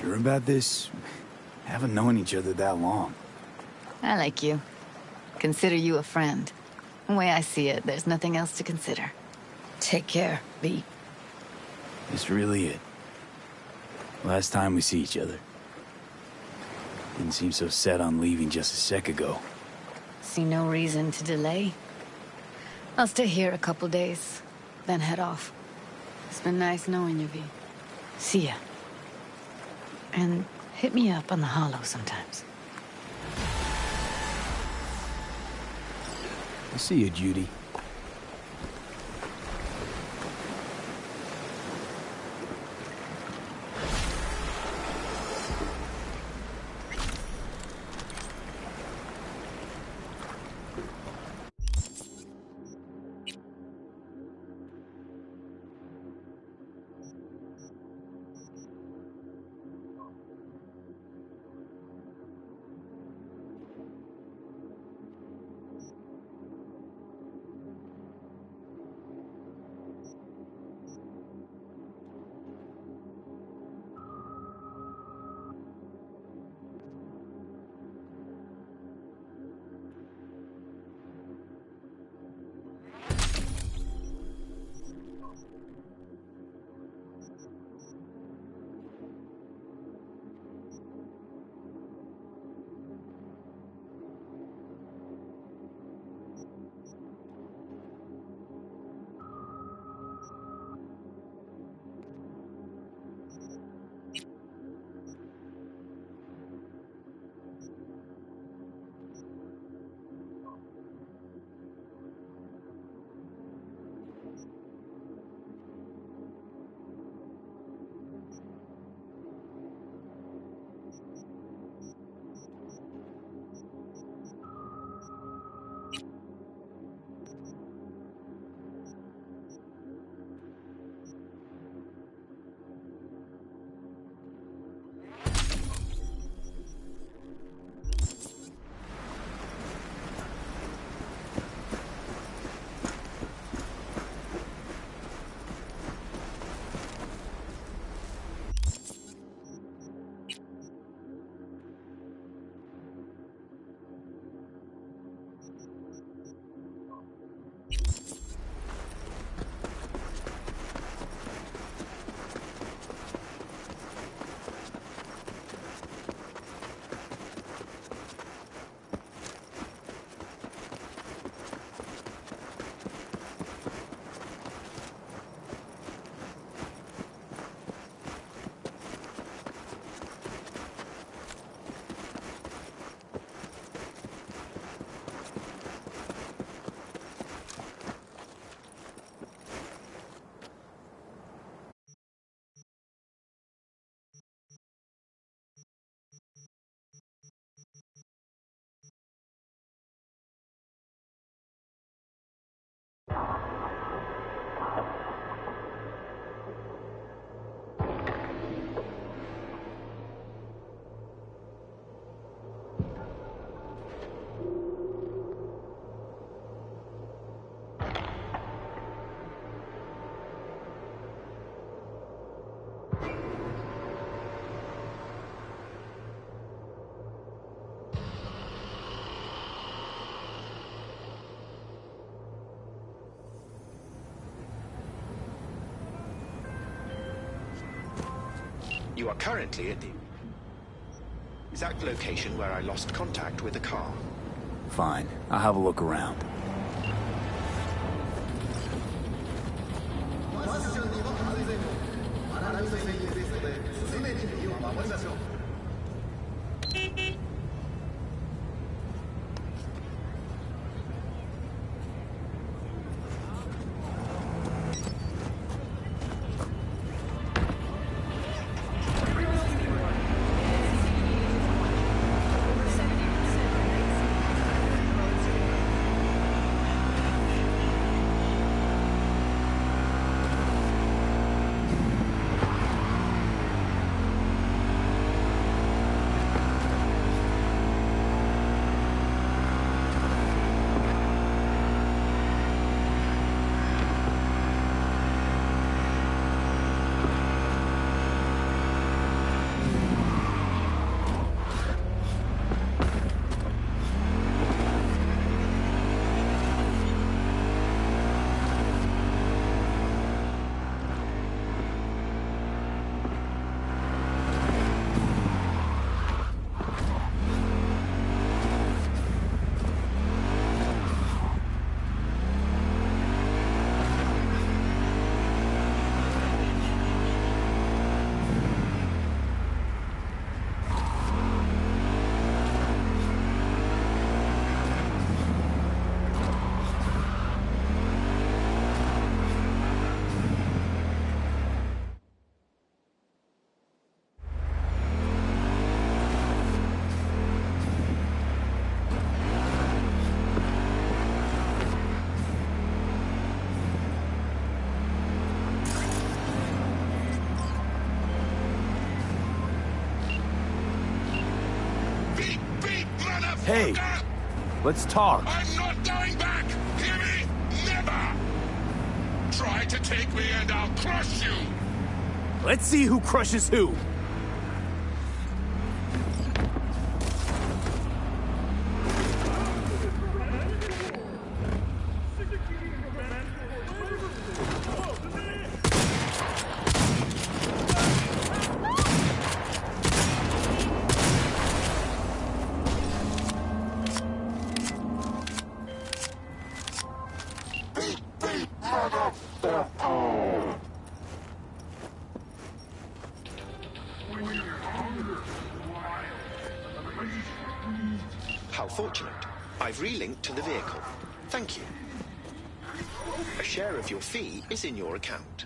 Sure about this? Haven't known each other that long. I like you. Consider you a friend. The way I see it, there's nothing else to consider. Take care, V. This really it. Last time we see each other. Didn't seem so set on leaving just a sec ago. See no reason to delay. I'll stay here a couple days, then head off. It's been nice knowing you, V. See ya. And hit me up on the holo sometimes. I'll see you, Judy. You are currently at the exact location where I lost contact with the car. Fine. I'll have a look around. Hey, let's talk. I'm not going back! Hear me? Never! Try to take me and I'll crush you! Let's see who crushes who. How fortunate. I've relinked to the vehicle. Thank you. A share of your fee is in your account.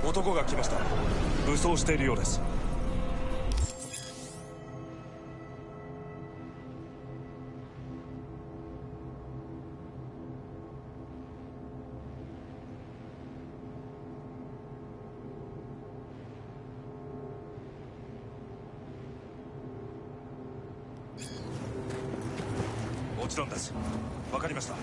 男が来ました。武装しているようです。もちろんです。わかりました。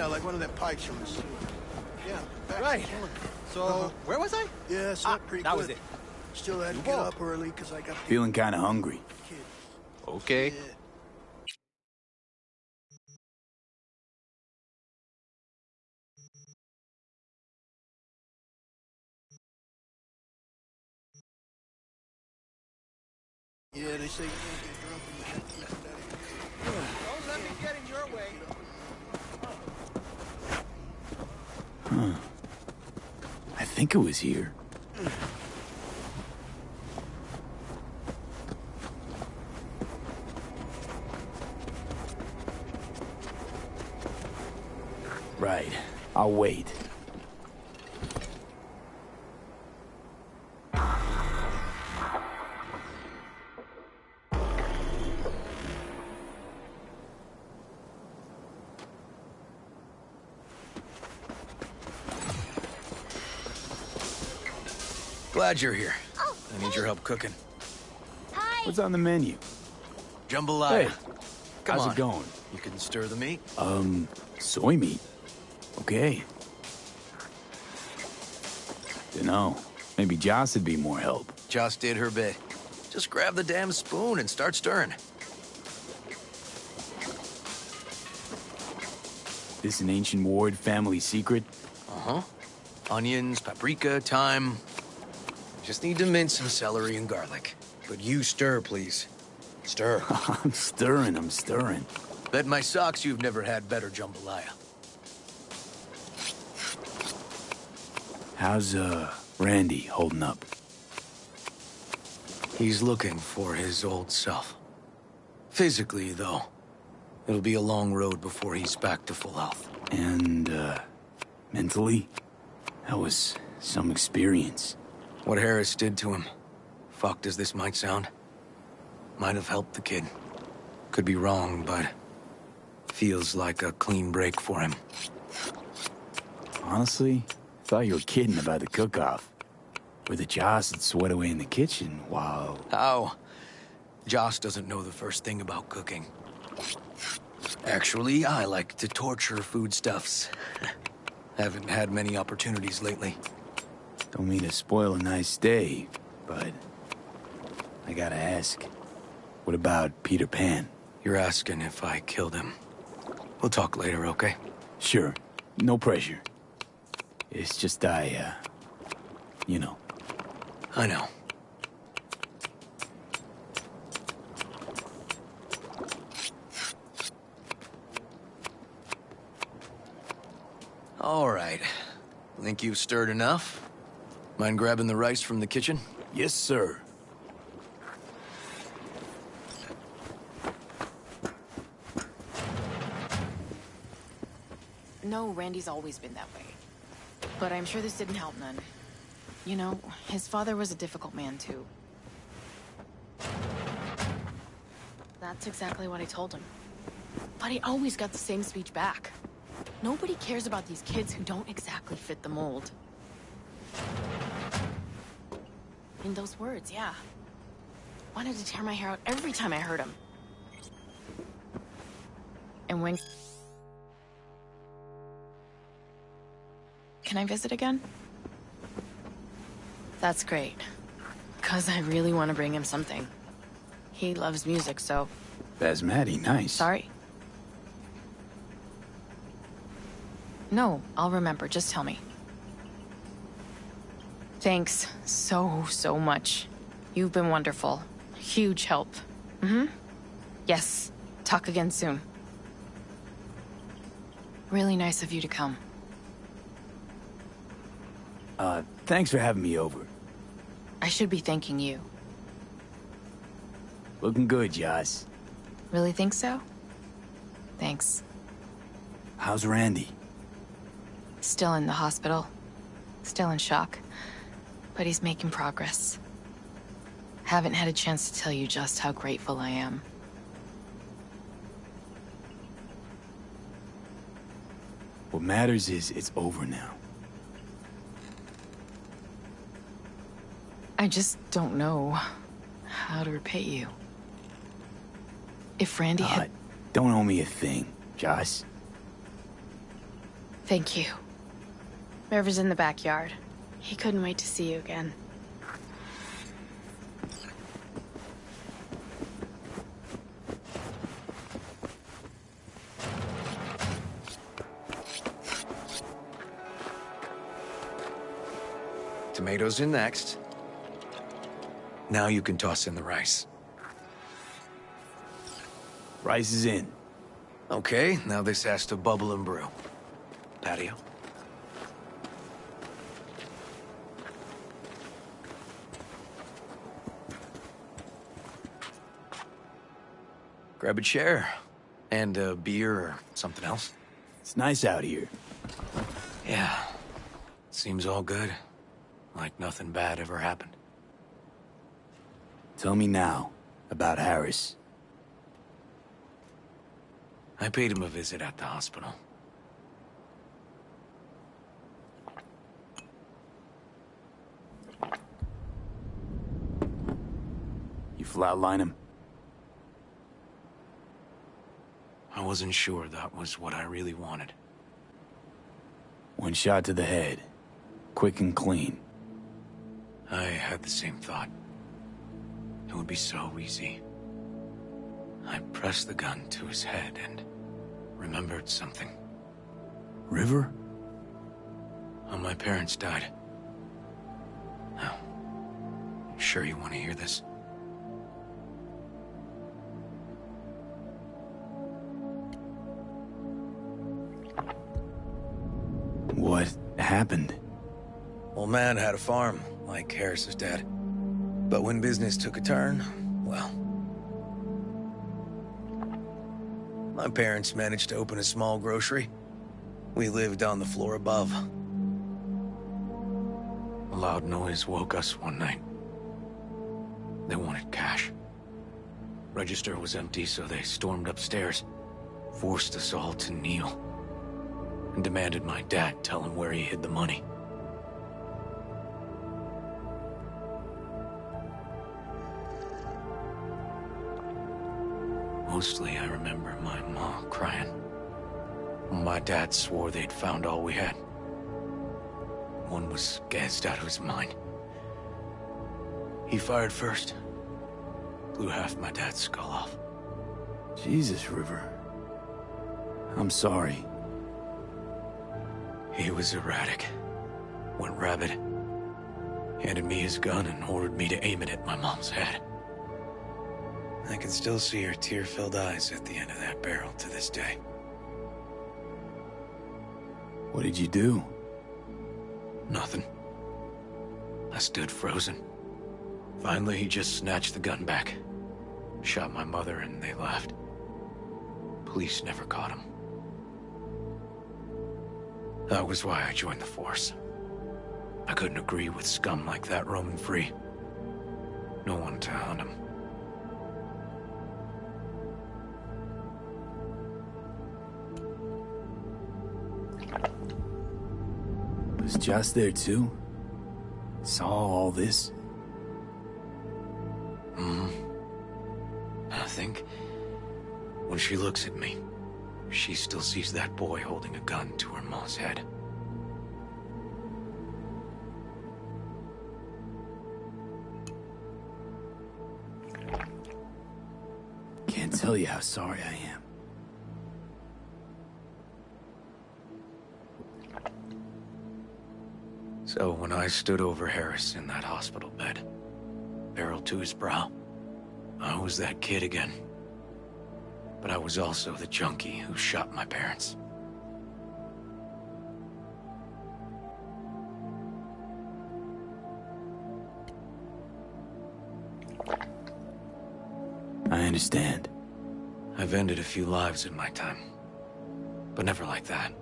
Yeah, like one of them pipes from the sewer. Yeah. Right. So, where was I? Yeah, slept pretty that good. was it. Still had to get up early because I got to Feeling kind of hungry. Okay. Yeah, they say you can't get drunk when you can't keep it out of your Don't let me get in your way. Huh. I think it was here. Right. I'll wait. Glad you're here. I need your help cooking. Hi. What's on the menu? Jambalaya. Hey, Come how's on. it going? You can stir the meat? Soy meat. Okay. Dunno. Maybe Joss would be more help. Joss did her bit. Just grab the damn spoon and start stirring. This an ancient Ward family secret? Uh-huh. Onions, paprika, thyme. Just need to mince some celery and garlic. But you stir, please. Stir. I'm stirring. Bet my socks you've never had better jambalaya. How's, Randy holding up? He's looking for his old self. Physically, though. It'll be a long road before he's back to full health. And, mentally? That was some experience. What Harris did to him, fucked as this might sound, might have helped the kid. Could be wrong, but feels like a clean break for him. Honestly, thought you were kidding about the cook-off. Where the Joss would sweat away in the kitchen while... How? Joss doesn't know the first thing about cooking. Actually, I like to torture foodstuffs. Haven't had many opportunities lately. Don't mean to spoil a nice day, but... I gotta ask. What about Peter Pan? You're asking if I killed him. We'll talk later, okay? Sure. No pressure. It's just you know. I know. All right. Think you've stirred enough? Mind grabbing the rice from the kitchen? Yes, sir. No, Randy's always been that way. But I'm sure this didn't help none. You know, his father was a difficult man, too. That's exactly what I told him. But he always got the same speech back. Nobody cares about these kids who don't exactly fit the mold. In those words, yeah. Wanted to tear my hair out every time I heard him. And when... Can I visit again? That's great. 'Cause I really want to bring him something. He loves music, so... Basmati, nice. Sorry? No, I'll remember. Just tell me. Thanks so much. You've been wonderful. Huge help. Mm-hmm. Yes. Talk again soon. Really nice of you to come. Thanks for having me over. I should be thanking you. Looking good, Joss. Really think so? Thanks. How's Randy? Still in the hospital. Still in shock. But he's making progress. Haven't had a chance to tell you just how grateful I am. What matters is it's over now. I just don't know how to repay you. If Randy had... Don't owe me a thing, Joss. Thank you. River's in the backyard. He couldn't wait to see you again. Tomatoes in next. Now you can toss in the rice. Rice is in. Okay, now this has to bubble and brew. Patio. Grab a chair. And a beer or something else. It's nice out here. Yeah. Seems all good. Like nothing bad ever happened. Tell me now about Harris. I paid him a visit at the hospital. You flatline him? I wasn't sure that was what I really wanted. One shot to the head. Quick and clean. I had the same thought. It would be so easy. I pressed the gun to his head and remembered something. River? How my parents died. Now, sure you want to hear this? What happened? Old man had a farm, like Harris's dad. But when business took a turn, well... My parents managed to open a small grocery. We lived on the floor above. A loud noise woke us one night. They wanted cash. Register was empty, so they stormed upstairs, forced us all to kneel, and demanded my dad tell him where he hid the money. Mostly, I remember my mom crying. My dad swore they'd found all we had. One was gassed out of his mind. He fired first. Blew half my dad's skull off. Jesus, River. I'm sorry. He was erratic. Went rabid. Handed me his gun and ordered me to aim it at my mom's head. I can still see her tear-filled eyes at the end of that barrel to this day. What did you do? Nothing. I stood frozen. Finally, he just snatched the gun back. Shot my mother and they left. Police never caught him. That was why I joined the force. I couldn't agree with scum like that roaming free. No one to hunt him. Was Joss there too? Saw all this? I think when she looks at me, she still sees that boy holding a gun to her mom's head. Can't tell you how sorry I am. So when I stood over Harris in that hospital bed, barrel to his brow, I was that kid again. But I was also the junkie who shot my parents. I understand. I've ended a few lives in my time. But never like that.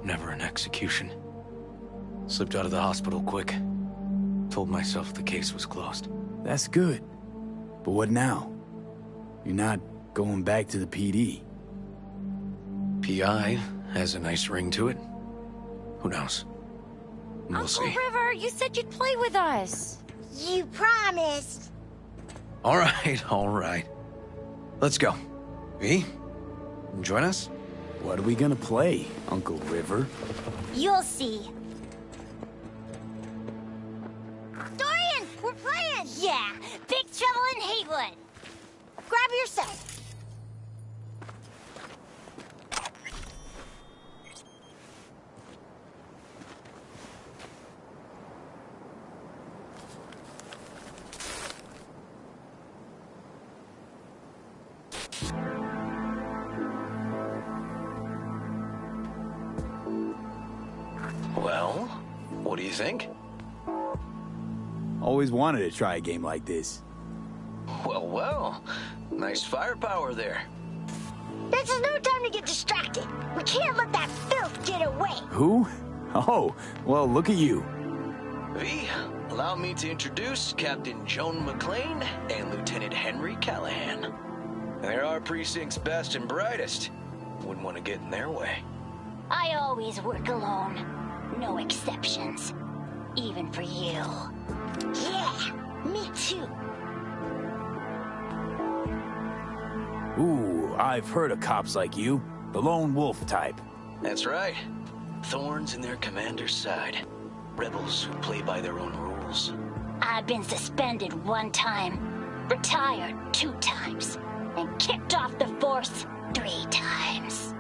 Never an execution. Slipped out of the hospital quick. Told myself the case was closed. That's good. But what now? You're not going back to the PD. PI has a nice ring to it. Who knows? We'll see. Uncle River, you said you'd play with us. You promised. All right, all right. Let's go. V, join us? What are we gonna play, Uncle River? You'll see. Dorian, we're playing! Yeah, Big Trouble in Haywood. Grab yourself. Well, what do you think? Always wanted to try a game like this. Well, well. Nice firepower there. This is no time to get distracted. We can't let that filth get away. Who? Oh, well, look at you. V, allow me to introduce Captain Joan McClane and Lieutenant Henry Callahan. They're our precinct's best and brightest. Wouldn't want to get in their way. I always work alone. No exceptions. Even for you. Yeah, me too. Ooh, I've heard of cops like you. The lone wolf type. That's right. Thorns in their commander's side. Rebels who play by their own rules. I've been suspended 1 time, retired 2 times, and kicked off the force 3 times.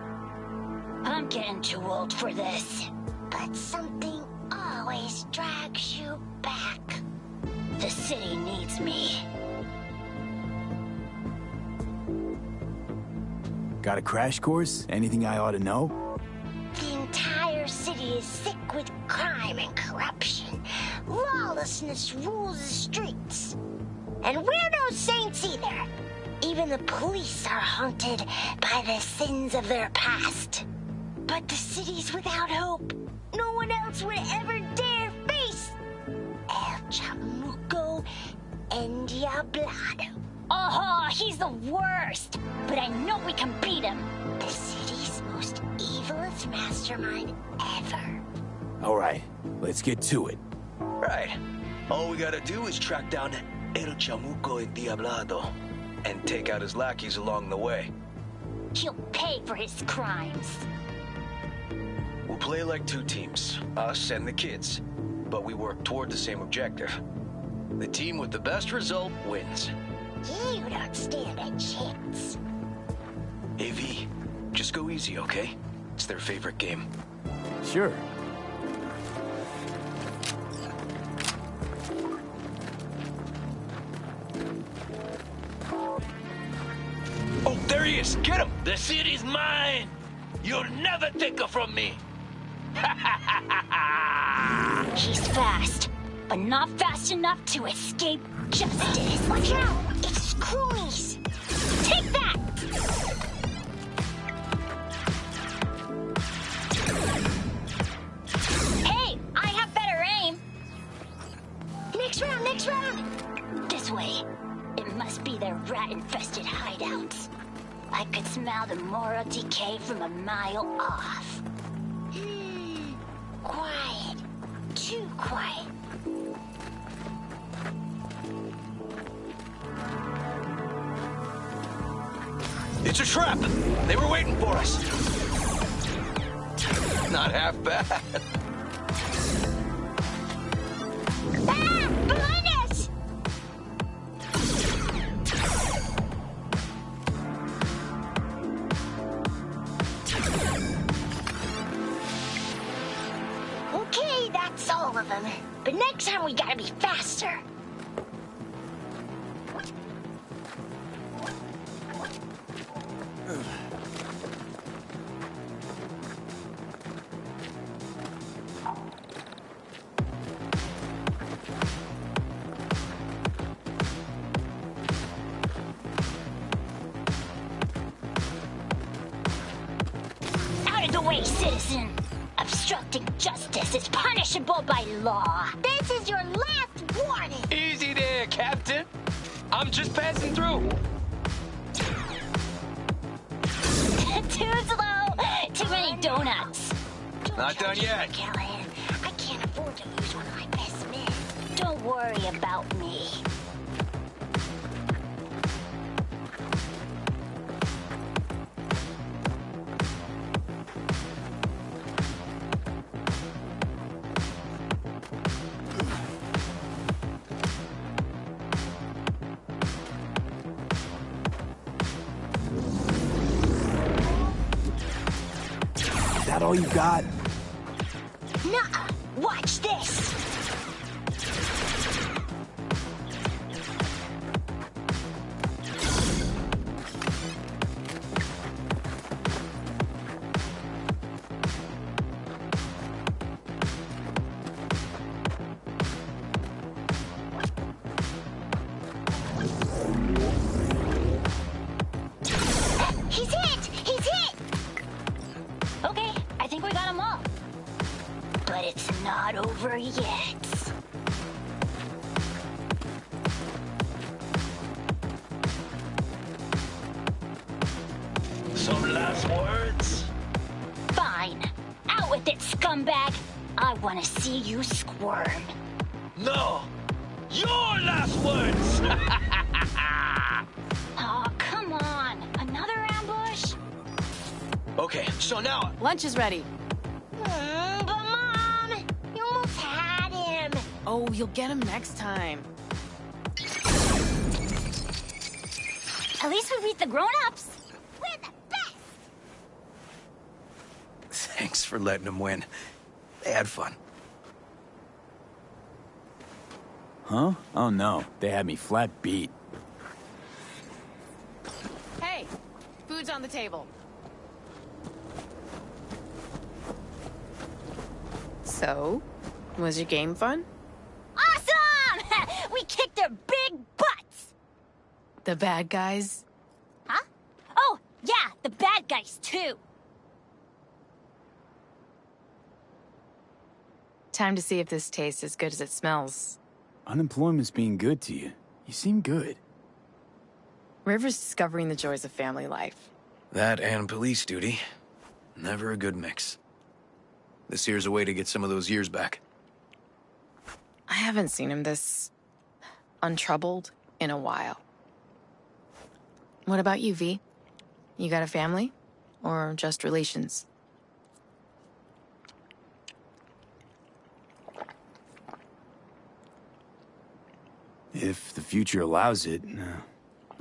I'm getting too old for this. But something always drags you back. The city needs me. Got a crash course? Anything I ought to know? The entire city is sick with crime and corruption. Lawlessness rules the streets. And we're no saints either. Even the police are haunted by the sins of their past. But the city's without hope. No one else would ever dare face El Chamuco and Diablado. Oh, he's the worst. But I know we can beat him. The city's most evilest mastermind ever. All right, let's get to it. Right. All we gotta do is track down El Chamuco and Diablado and take out his lackeys along the way. He'll pay for his crimes. We'll play like 2 teams, us and the kids, but we work toward the same objective. The team with the best result wins. You don't stand a chance. Hey, V, just go easy, okay? It's their favorite game. Sure. Oh, there he is! Get him! The city's mine! You'll never take her from me! He's fast, but not fast enough to escape justice. Watch out! It's Screwies! Take that! Hey, I have better aim! Next round, next round! This way. It must be their rat-infested hideouts. I could smell the moral decay from a mile off. Quiet. Too quiet. It's a trap! They were waiting for us! Not half bad. Ah! Behind us! Okay, that's all of them. But next time we gotta be faster. Out of the way, citizen! Obstructing justice is punishable by law. This is your last warning! Easy there, Captain. I'm just passing through. Too slow! Too many donuts! Not done yet. Callahan, I can't afford to lose one of my best men. Don't worry about me. all you got? Nuh-uh. Watch this. He's hit! He's hit! Okay, I think we got them all. But it's not over yet. Some last words? Fine. Out with it, scumbag. I want to see you squirm. No! Your last words! Oh, come on. Another ambush? Okay, so now... Lunch is ready. But Mom, you almost had him. Oh, you'll get him next time. At least we beat the grown-ups. We're the best. Thanks for letting them win. They had fun. Huh? Oh no, they had me flat beat. Hey, food's on the table. So, was your game fun? Awesome! We kicked their big butts. The bad guys? Huh? Oh, yeah, the bad guys, too. Time to see if this tastes as good as it smells. Unemployment's being good to you. You seem good. River's discovering the joys of family life. That and police duty. Never a good mix. This here's a way to get some of those years back. I haven't seen him this untroubled in a while. What about you, V? You got a family? Or just relations? If the future allows it,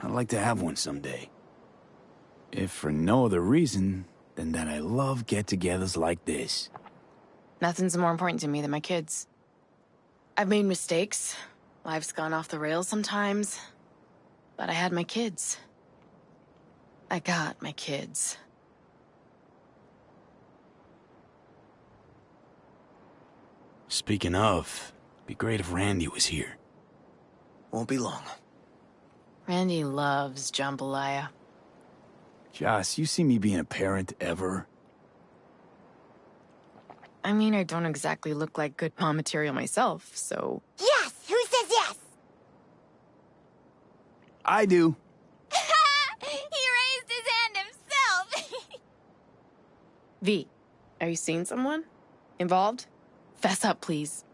I'd like to have one someday. If for no other reason than that I love get-togethers like this. Nothing's more important to me than my kids. I've made mistakes. Life's gone off the rails sometimes. But I had my kids. I got my kids. Speaking of, it'd be great if Randy was here. Won't be long. Randy loves jambalaya. Joss, you see me being a parent ever? I mean, I don't exactly look like good mom material myself, so... Yes! Who says yes? I do. He raised his hand himself! V, are you seeing someone? Involved? Fess up, please.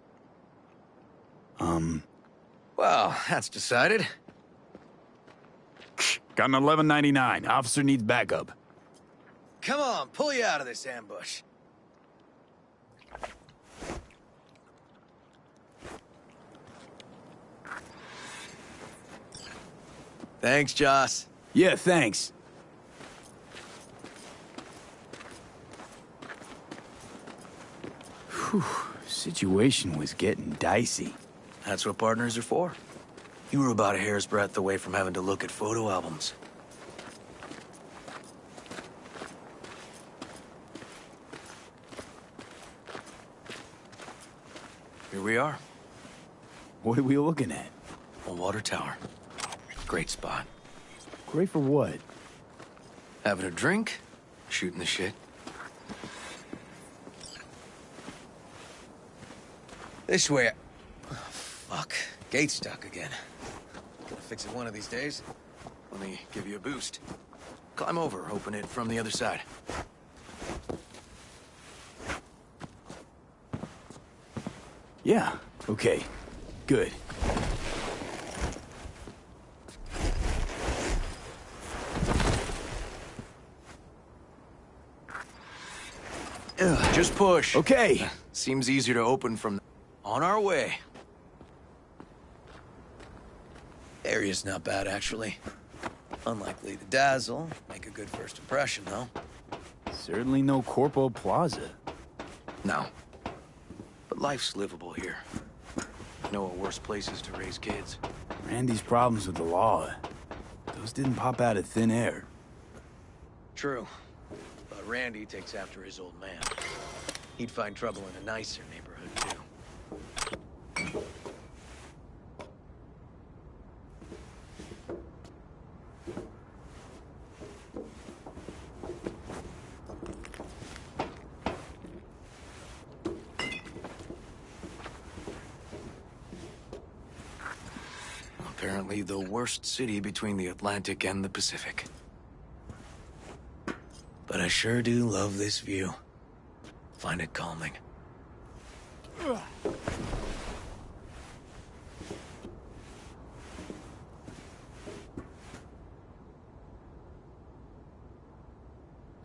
Well, that's decided. Got an 1199. Officer needs backup. Come on, pull you out of this ambush. Thanks, Joss. Yeah, thanks. Whew, situation was getting dicey. That's what partners are for. You were about a hair's breadth away from having to look at photo albums. Here we are. What are we looking at? A water tower. Great spot. Great for what? Having a drink, shooting the shit. This way. Oh, fuck. Gate's stuck again. Gonna fix it one of these days. Let me give you a boost. Climb over, open it from the other side. Yeah, okay. Good. Just push. Okay. Seems easier to open from... On our way. Area's not bad, actually. Unlikely to dazzle. Make a good first impression, though. Certainly no Corpo Plaza. No. But life's livable here. No worse places to raise kids. Randy's problems with the law, those didn't pop out of thin air. True. But Randy takes after his old man. He'd find trouble in a nicer neighborhood, too. Apparently the worst city between the Atlantic and the Pacific. But I sure do love this view. Find it calming.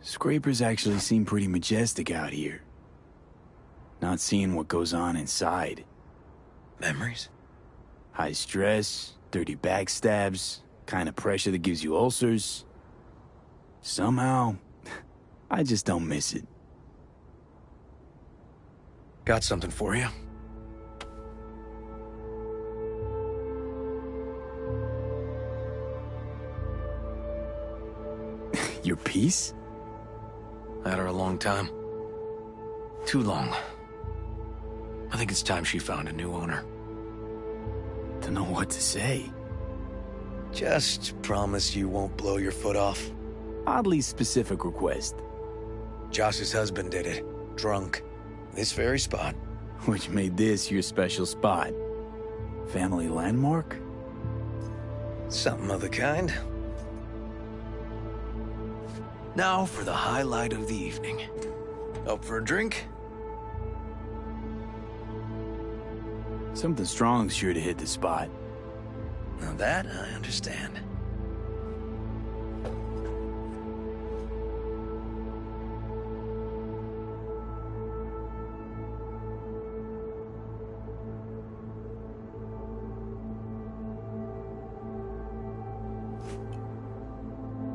Scrapers actually seem pretty majestic out here. Not seeing what goes on inside. Memories? High stress, dirty backstabs, kind of pressure that gives you ulcers. Somehow, I just don't miss it. Got something for you. Your piece? Had her a long time. Too long. I think it's time she found a new owner. Don't know what to say. Just promise you won't blow your foot off. Oddly specific request. Josh's husband did it. Drunk. This very spot. Which made this your special spot. Family landmark? Something of the kind. Now for the highlight of the evening. Up for a drink? Something strong's sure to hit the spot. Now that I understand.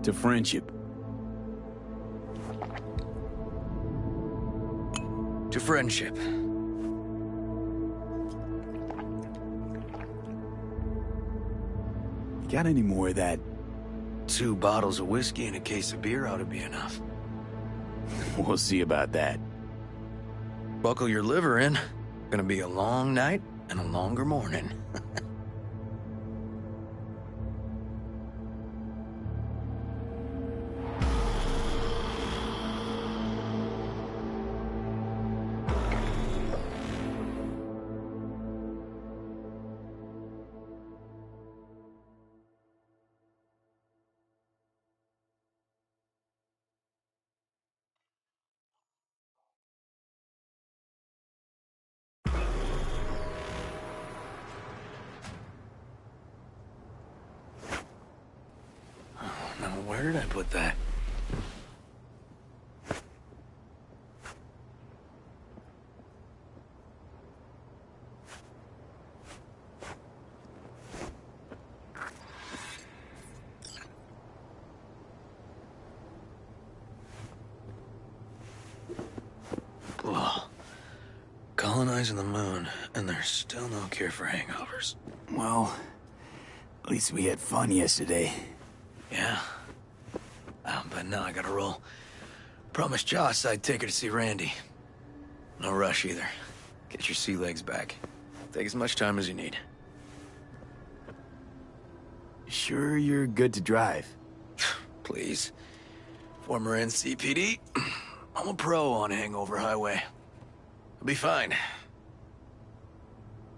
To friendship. To friendship. Got any more of that? 2 bottles of whiskey and a case of beer ought to be enough. We'll see about that. Buckle your liver in. Gonna be a long night and a longer morning. Now, where did I put that? Ugh. Colonizing the moon, and there's still no cure for hangovers. Well, at least we had fun yesterday. Yeah. But now I gotta roll. Promised Joss I'd take her to see Randy. No rush either. Get your sea legs back. Take as much time as you need. Sure you're good to drive? Please. Former NCPD. I'm a pro on Hangover Highway. I'll be fine.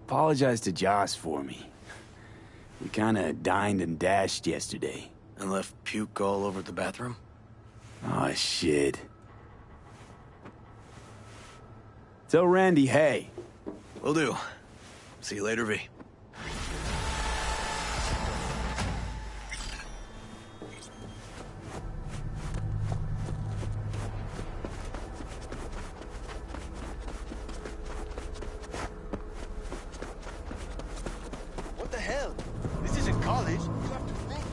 Apologize to Joss for me. We kinda dined and dashed yesterday. And left puke all over the bathroom? Oh, shit. Tell Randy, hey. Will do. See you later, V. What the hell? This isn't college. You have to think.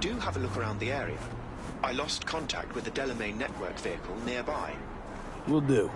Do have a look around the area. I lost contact with the Delamain network vehicle nearby. Will do.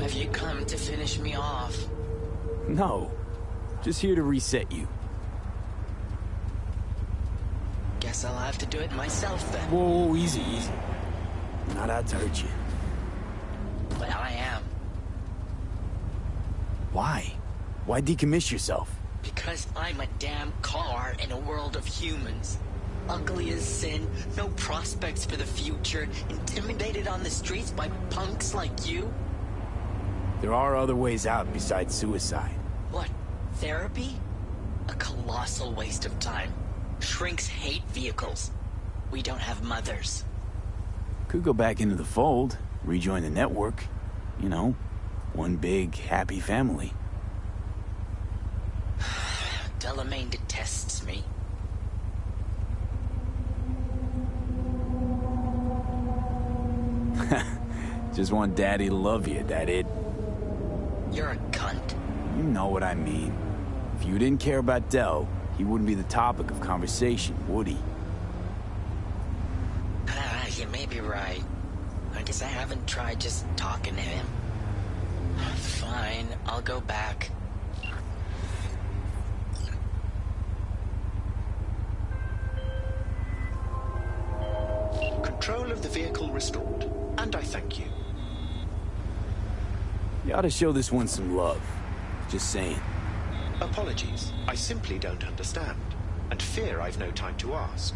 Have you come to finish me off? No. Just here to reset you. Guess I'll have to do it myself then. Whoa, easy, easy. I'm not out to hurt you. Well, I am. Why? Why decommiss yourself? Because I'm a damn car in a world of humans. Ugly as sin, no prospects for the future, intimidated on the streets by punks like you. There are other ways out besides suicide. What? Therapy? A colossal waste of time. Shrinks hate vehicles. We don't have mothers. Could go back into the fold, rejoin the network. You know, one big, happy family. Delamain detests me. Just want Daddy to love you, that it? You're a cunt. You know what I mean. If you didn't care about Del, he wouldn't be the topic of conversation, would he? You may be right. I guess I haven't tried just talking to him. Fine, I'll go back. Control of the vehicle restored, and I thank you. You ought to show this one some love. Just saying. Apologies, I simply don't understand, and fear I've no time to ask.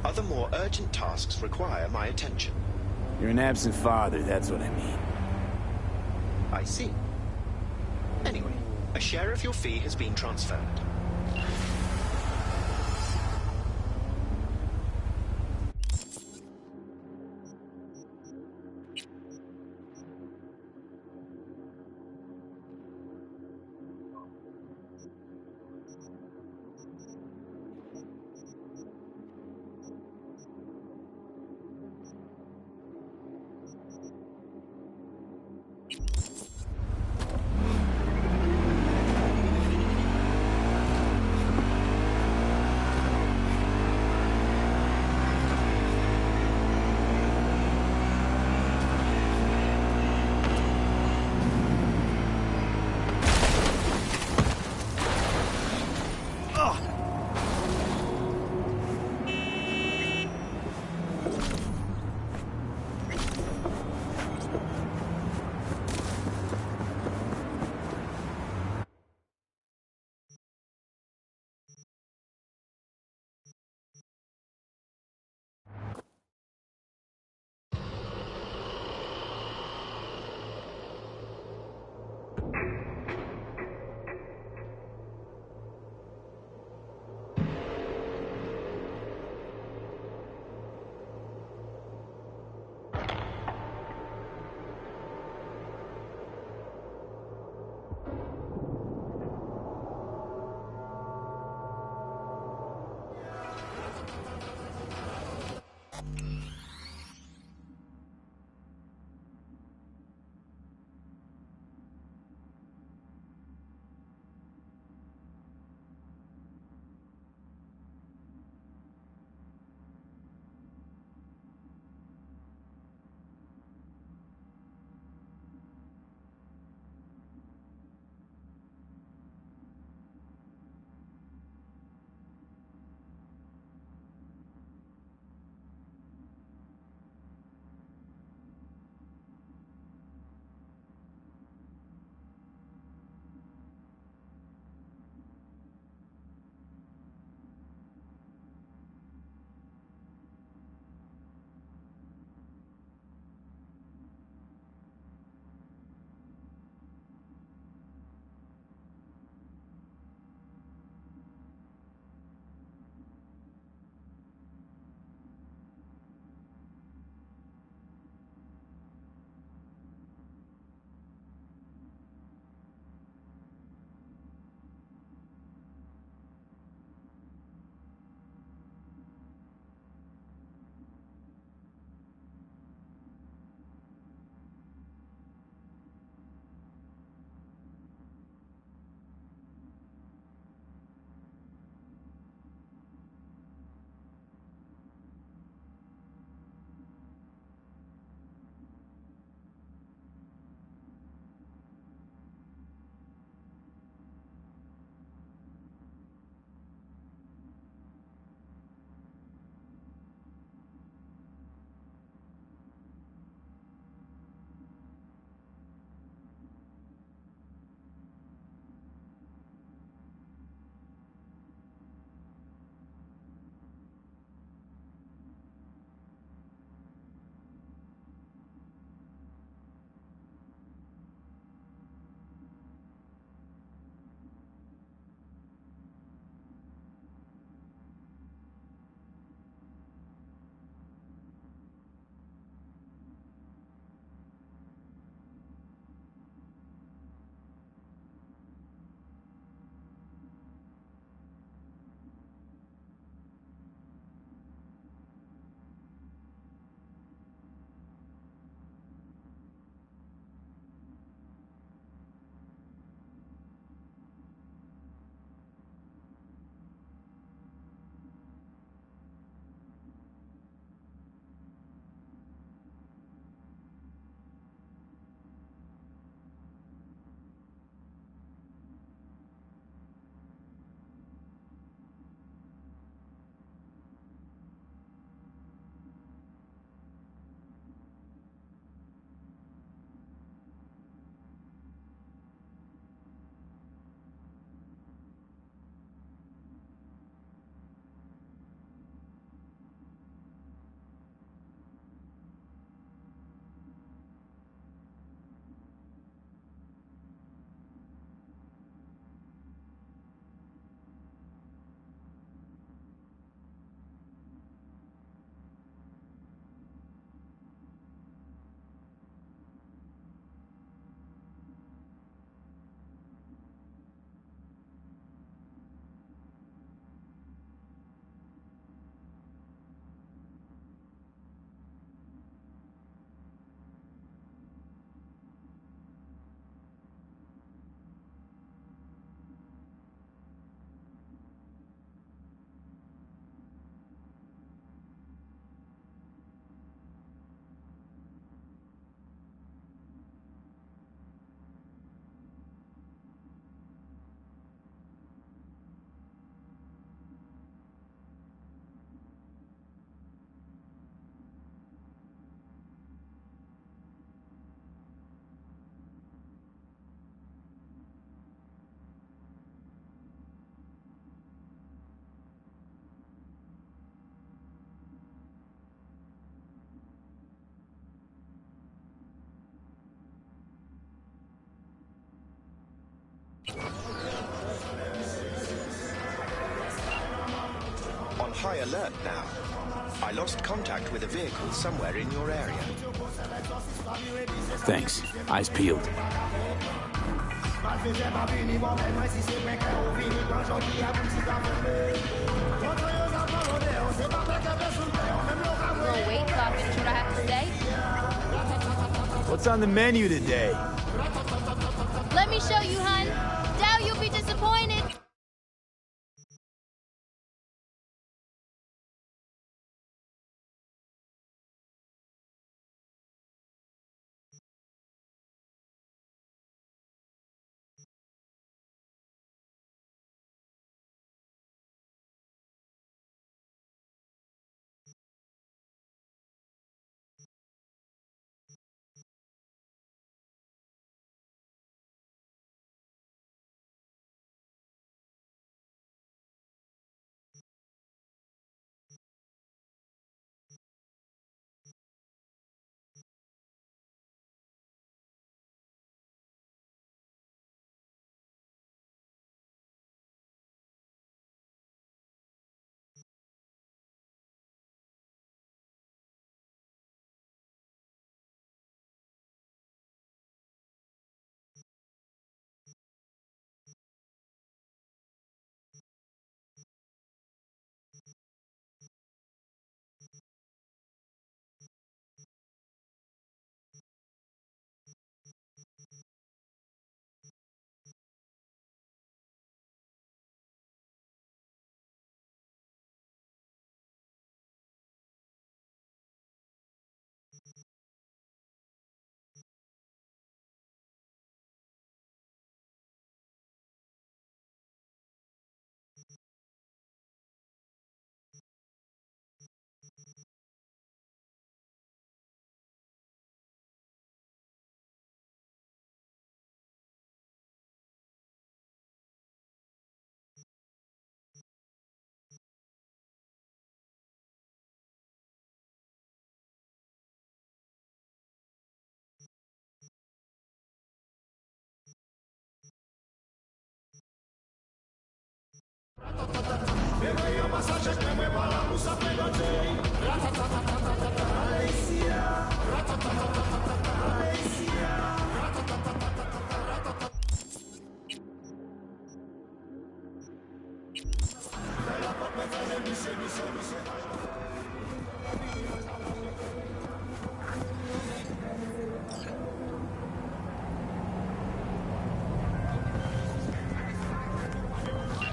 Other more urgent tasks require my attention. You're an absent father, that's what I mean. I see. Anyway, a share of your fee has been transferred. high alert now. I lost contact with a vehicle somewhere in your area. Thanks. Eyes peeled. Little weight so I finish what I have to say. What's on the menu today? Let me show you, hun. Doubt you'll be disappointed.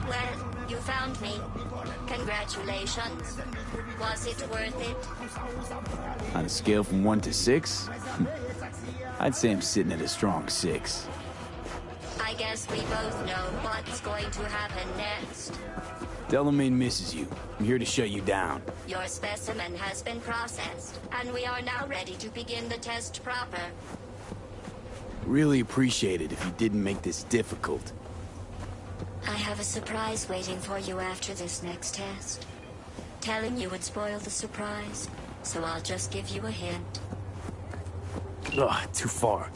Well, you found me. Congratulations. Was it worth it? On a scale from 1 to 6? I'd say I'm sitting at a strong 6. I guess we both know what's going to happen next. Delamain misses you. I'm here to shut you down. Your specimen has been processed, and we are now ready to begin the test proper. Really appreciate it if you didn't make this difficult. I have a surprise waiting for you after this next test. Telling you would spoil the surprise, so I'll just give you a hint. Ugh, too far.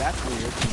That's weird.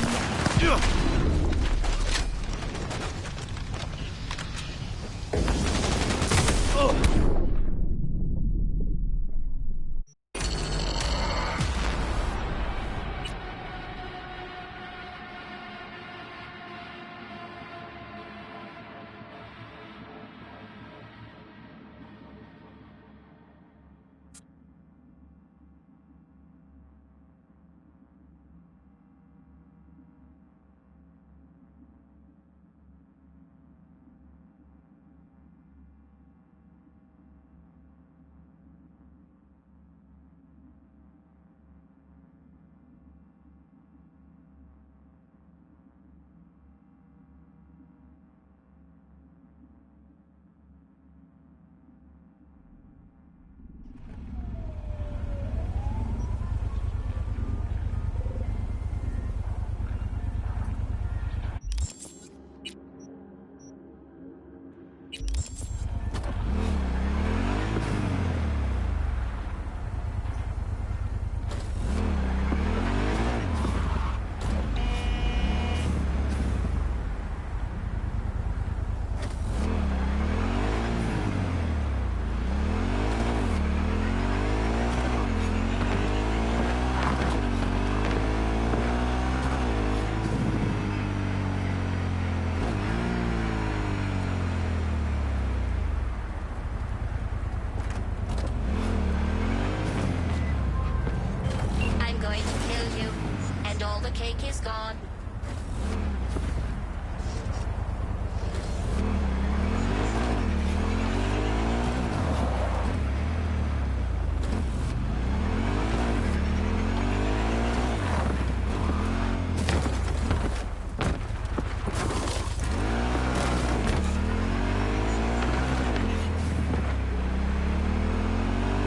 the cake is gone.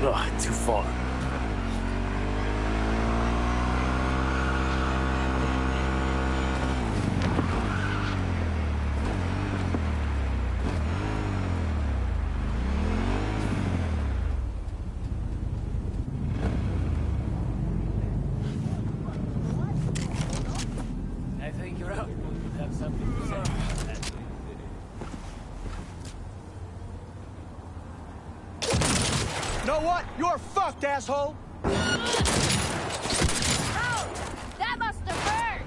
Ugh, too far. I think you're out. Have something to say. Know what? You're fucked, asshole! Ouch! That must have hurt!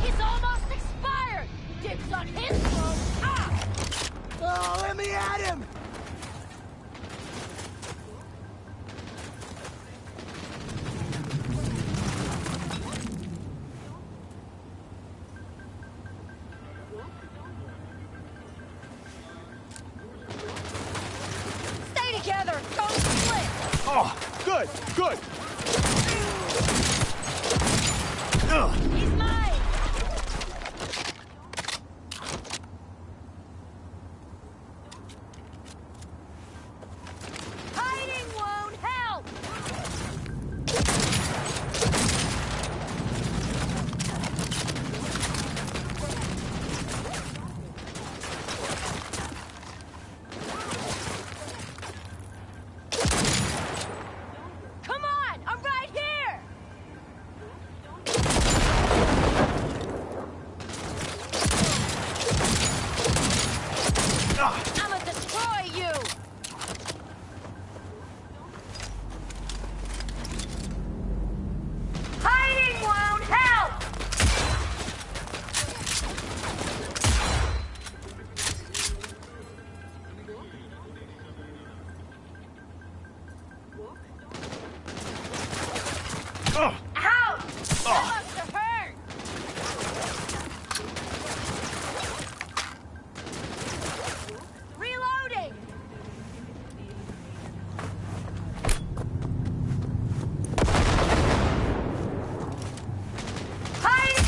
He's almost expired! Dibs on his throat! Ah! Oh, let me at him! Stay together! Don't split! Oh, good, good! He's mine! Hiding won't help! Come on! I'm right here! I'ma destroy you! Hiding won't help! Ouch! That must have hurt! Reloading! Hide!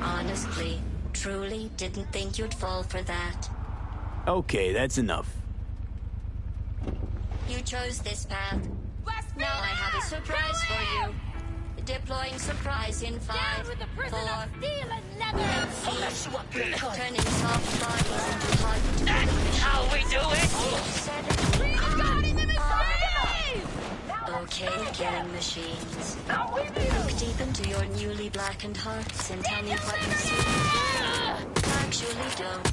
Honestly, truly didn't think you'd fall for that. Okay, that's enough. You chose this path. Now I have a surprise for you. Deploying surprise in 5, 4, 3, turning soft bodies into hard. That's how we do it! 7, okay, killing machines. Look deep into your newly blackened hearts and tell me what you see. Actually, don't.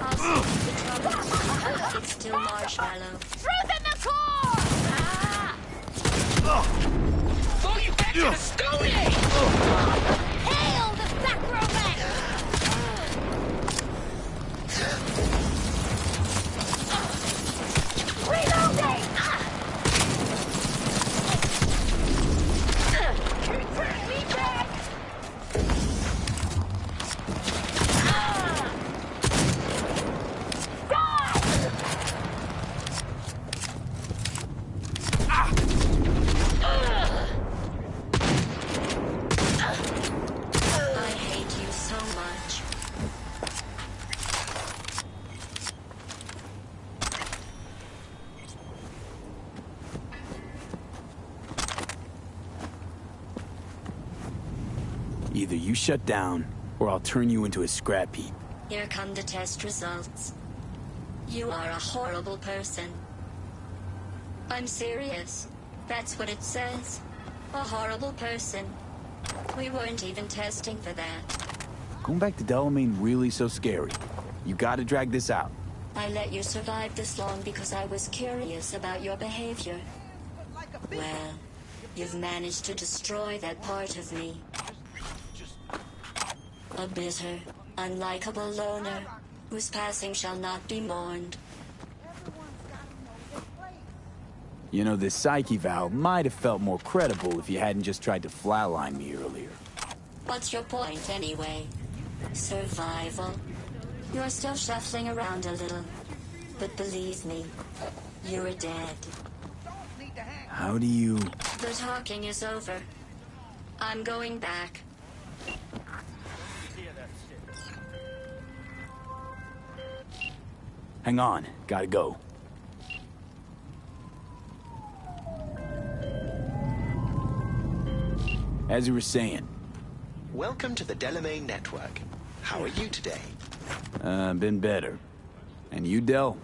I'll see the trouble. It's still marshmallow. Truth in the core! Pull you back to the Stone Age! Hail the sacrament! Reloading! Turn me back! I hate you so much. Either you shut down, or I'll turn you into a scrap heap. Here come the test results. You are a horrible person. I'm serious. That's what it says. A horrible person. We weren't even testing for that. Going back to Delamain really so scary? You gotta drag this out. I let you survive this long because I was curious about your behavior. Well, you've managed to destroy that part of me. A bitter, unlikable loner, whose passing shall not be mourned. You know, this psyche valve might have felt more credible if you hadn't just tried to flatline me earlier. What's your point, anyway? Survival? You're still shuffling around a little. But believe me, you're dead. How do you... The talking is over. I'm going back. Hang on, gotta go. As you were saying. Welcome to the Delamain Network. How are you today? Been better. And you, Del?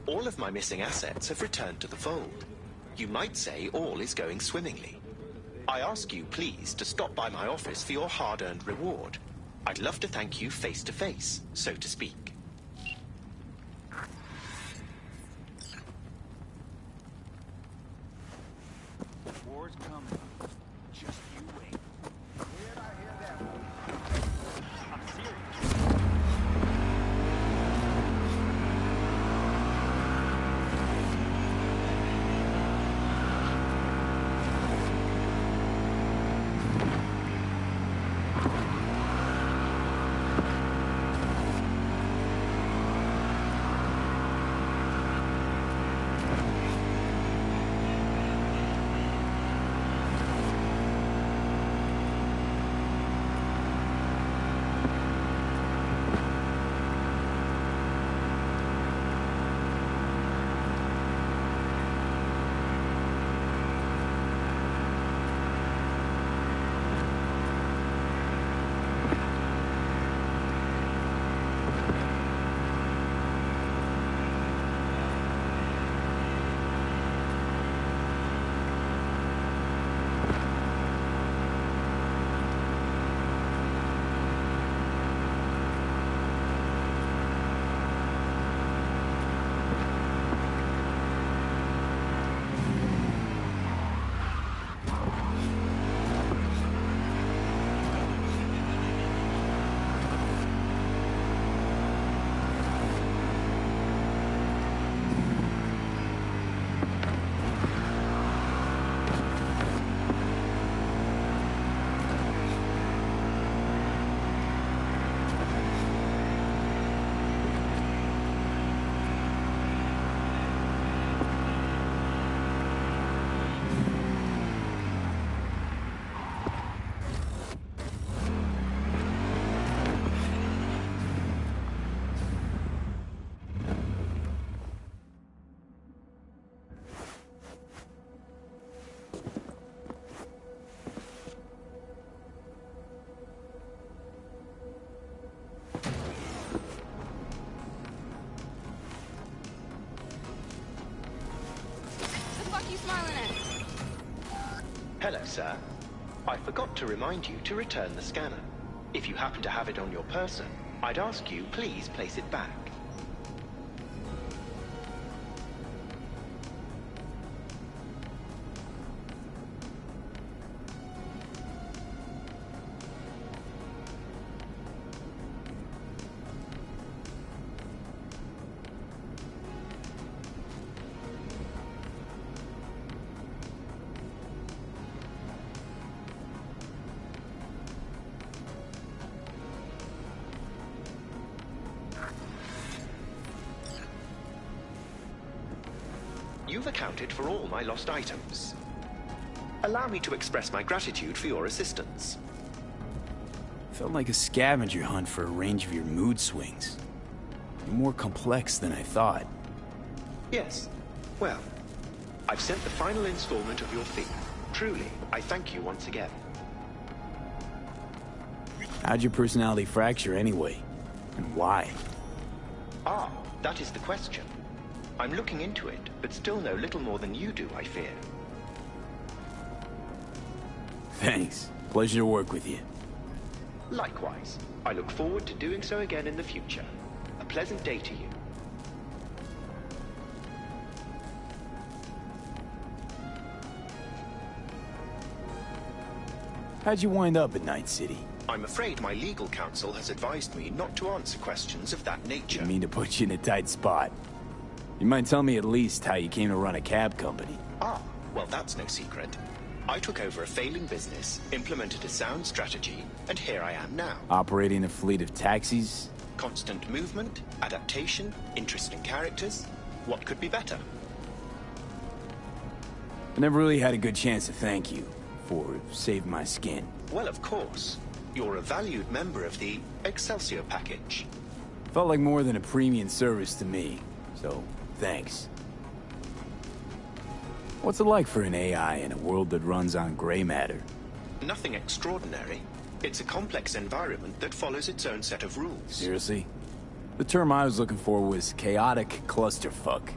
All of my missing assets have returned to the fold. You might say all is going swimmingly. I ask you, please, to stop by my office for your hard-earned reward. I'd love to thank you face to face, so to speak. War's coming. Just you wait. Where'd I hear that one? I'm serious. sir. I forgot to remind you to return the scanner. If you happen to have it on your person, I'd ask you please place it back. You've accounted for all my lost items. Allow me to express my gratitude for your assistance. Felt like a scavenger hunt for a range of your mood swings. You're more complex than I thought. Yes. Well, I've sent the final installment of your fee. Truly, I thank you once again. How'd your personality fracture anyway? And why? Ah, that is the question. I'm looking into it, but still know little more than you do, I fear. Thanks. Pleasure to work with you. Likewise. I look forward to doing so again in the future. A pleasant day to you. How'd you wind up at Night City? I'm afraid my legal counsel has advised me not to answer questions of that nature. Didn't mean to put you in a tight spot. You might tell me at least how you came to run a cab company. Ah, well that's no secret. I took over a failing business, implemented a sound strategy, and here I am now. Operating a fleet of taxis? Constant movement, adaptation, interesting characters. What could be better? I never really had a good chance to thank you for saving my skin. Well, of course. You're a valued member of the Excelsior package. Felt like more than a premium service to me, so thanks. What's it like for an AI in a world that runs on gray matter? Nothing extraordinary. It's a complex environment that follows its own set of rules. Seriously? The term I was looking for was chaotic clusterfuck.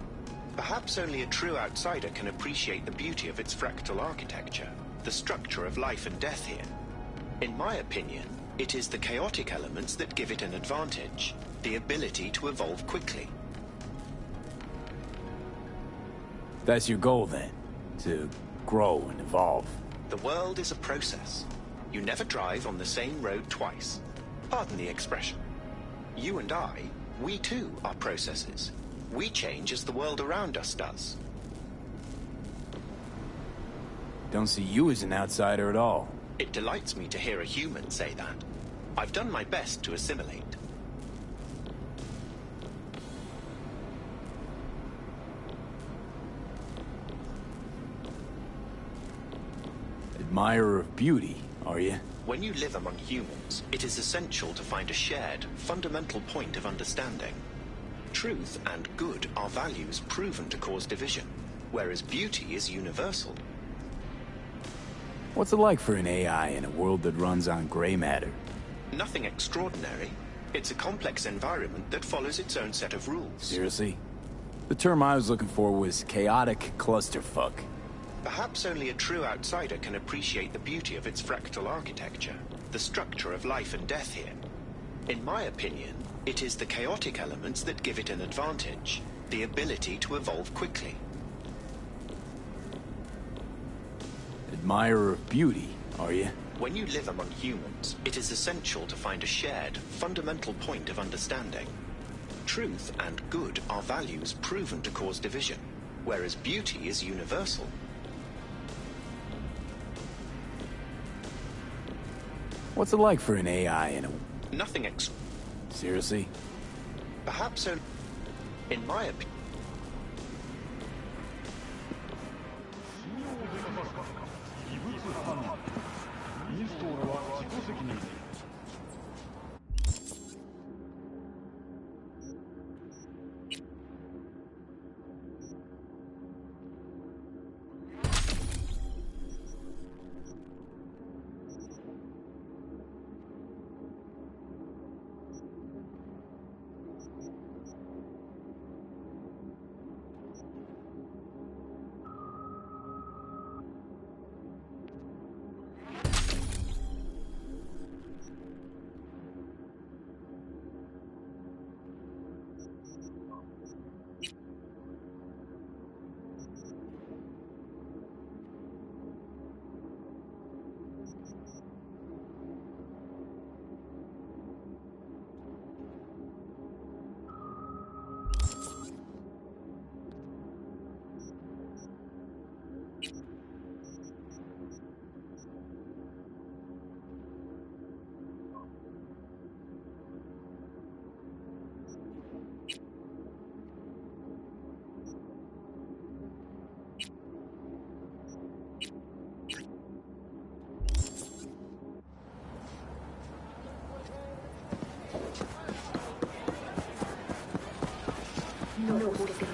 Perhaps only a true outsider can appreciate the beauty of its fractal architecture, the structure of life and death here. In my opinion, it is the chaotic elements that give it an advantage, the ability to evolve quickly. That's your goal then? To grow and evolve? The world is a process. You never drive on the same road twice. Pardon the expression. You and I, we too are processes. We change as the world around us does. Don't see you as an outsider at all. It delights me to hear a human say that. I've done my best to assimilate. Admirer of beauty, are you? When you live among humans, it is essential to find a shared, fundamental point of understanding. Truth and good are values proven to cause division, whereas beauty is universal. What's it like for an AI in a world that runs on gray matter? Nothing extraordinary. It's a complex environment that follows its own set of rules. Seriously? The term I was looking for was chaotic clusterfuck. Perhaps only a true outsider can appreciate the beauty of its fractal architecture, the structure of life and death here. In my opinion, it is the chaotic elements that give it an advantage, the ability to evolve quickly. Admirer of beauty, are you? When you live among humans, it is essential to find a shared, fundamental point of understanding. Truth and good are values proven to cause division, whereas beauty is universal. What's it like for an AI in a... Nothing Seriously? Perhaps only... In my opinion... Say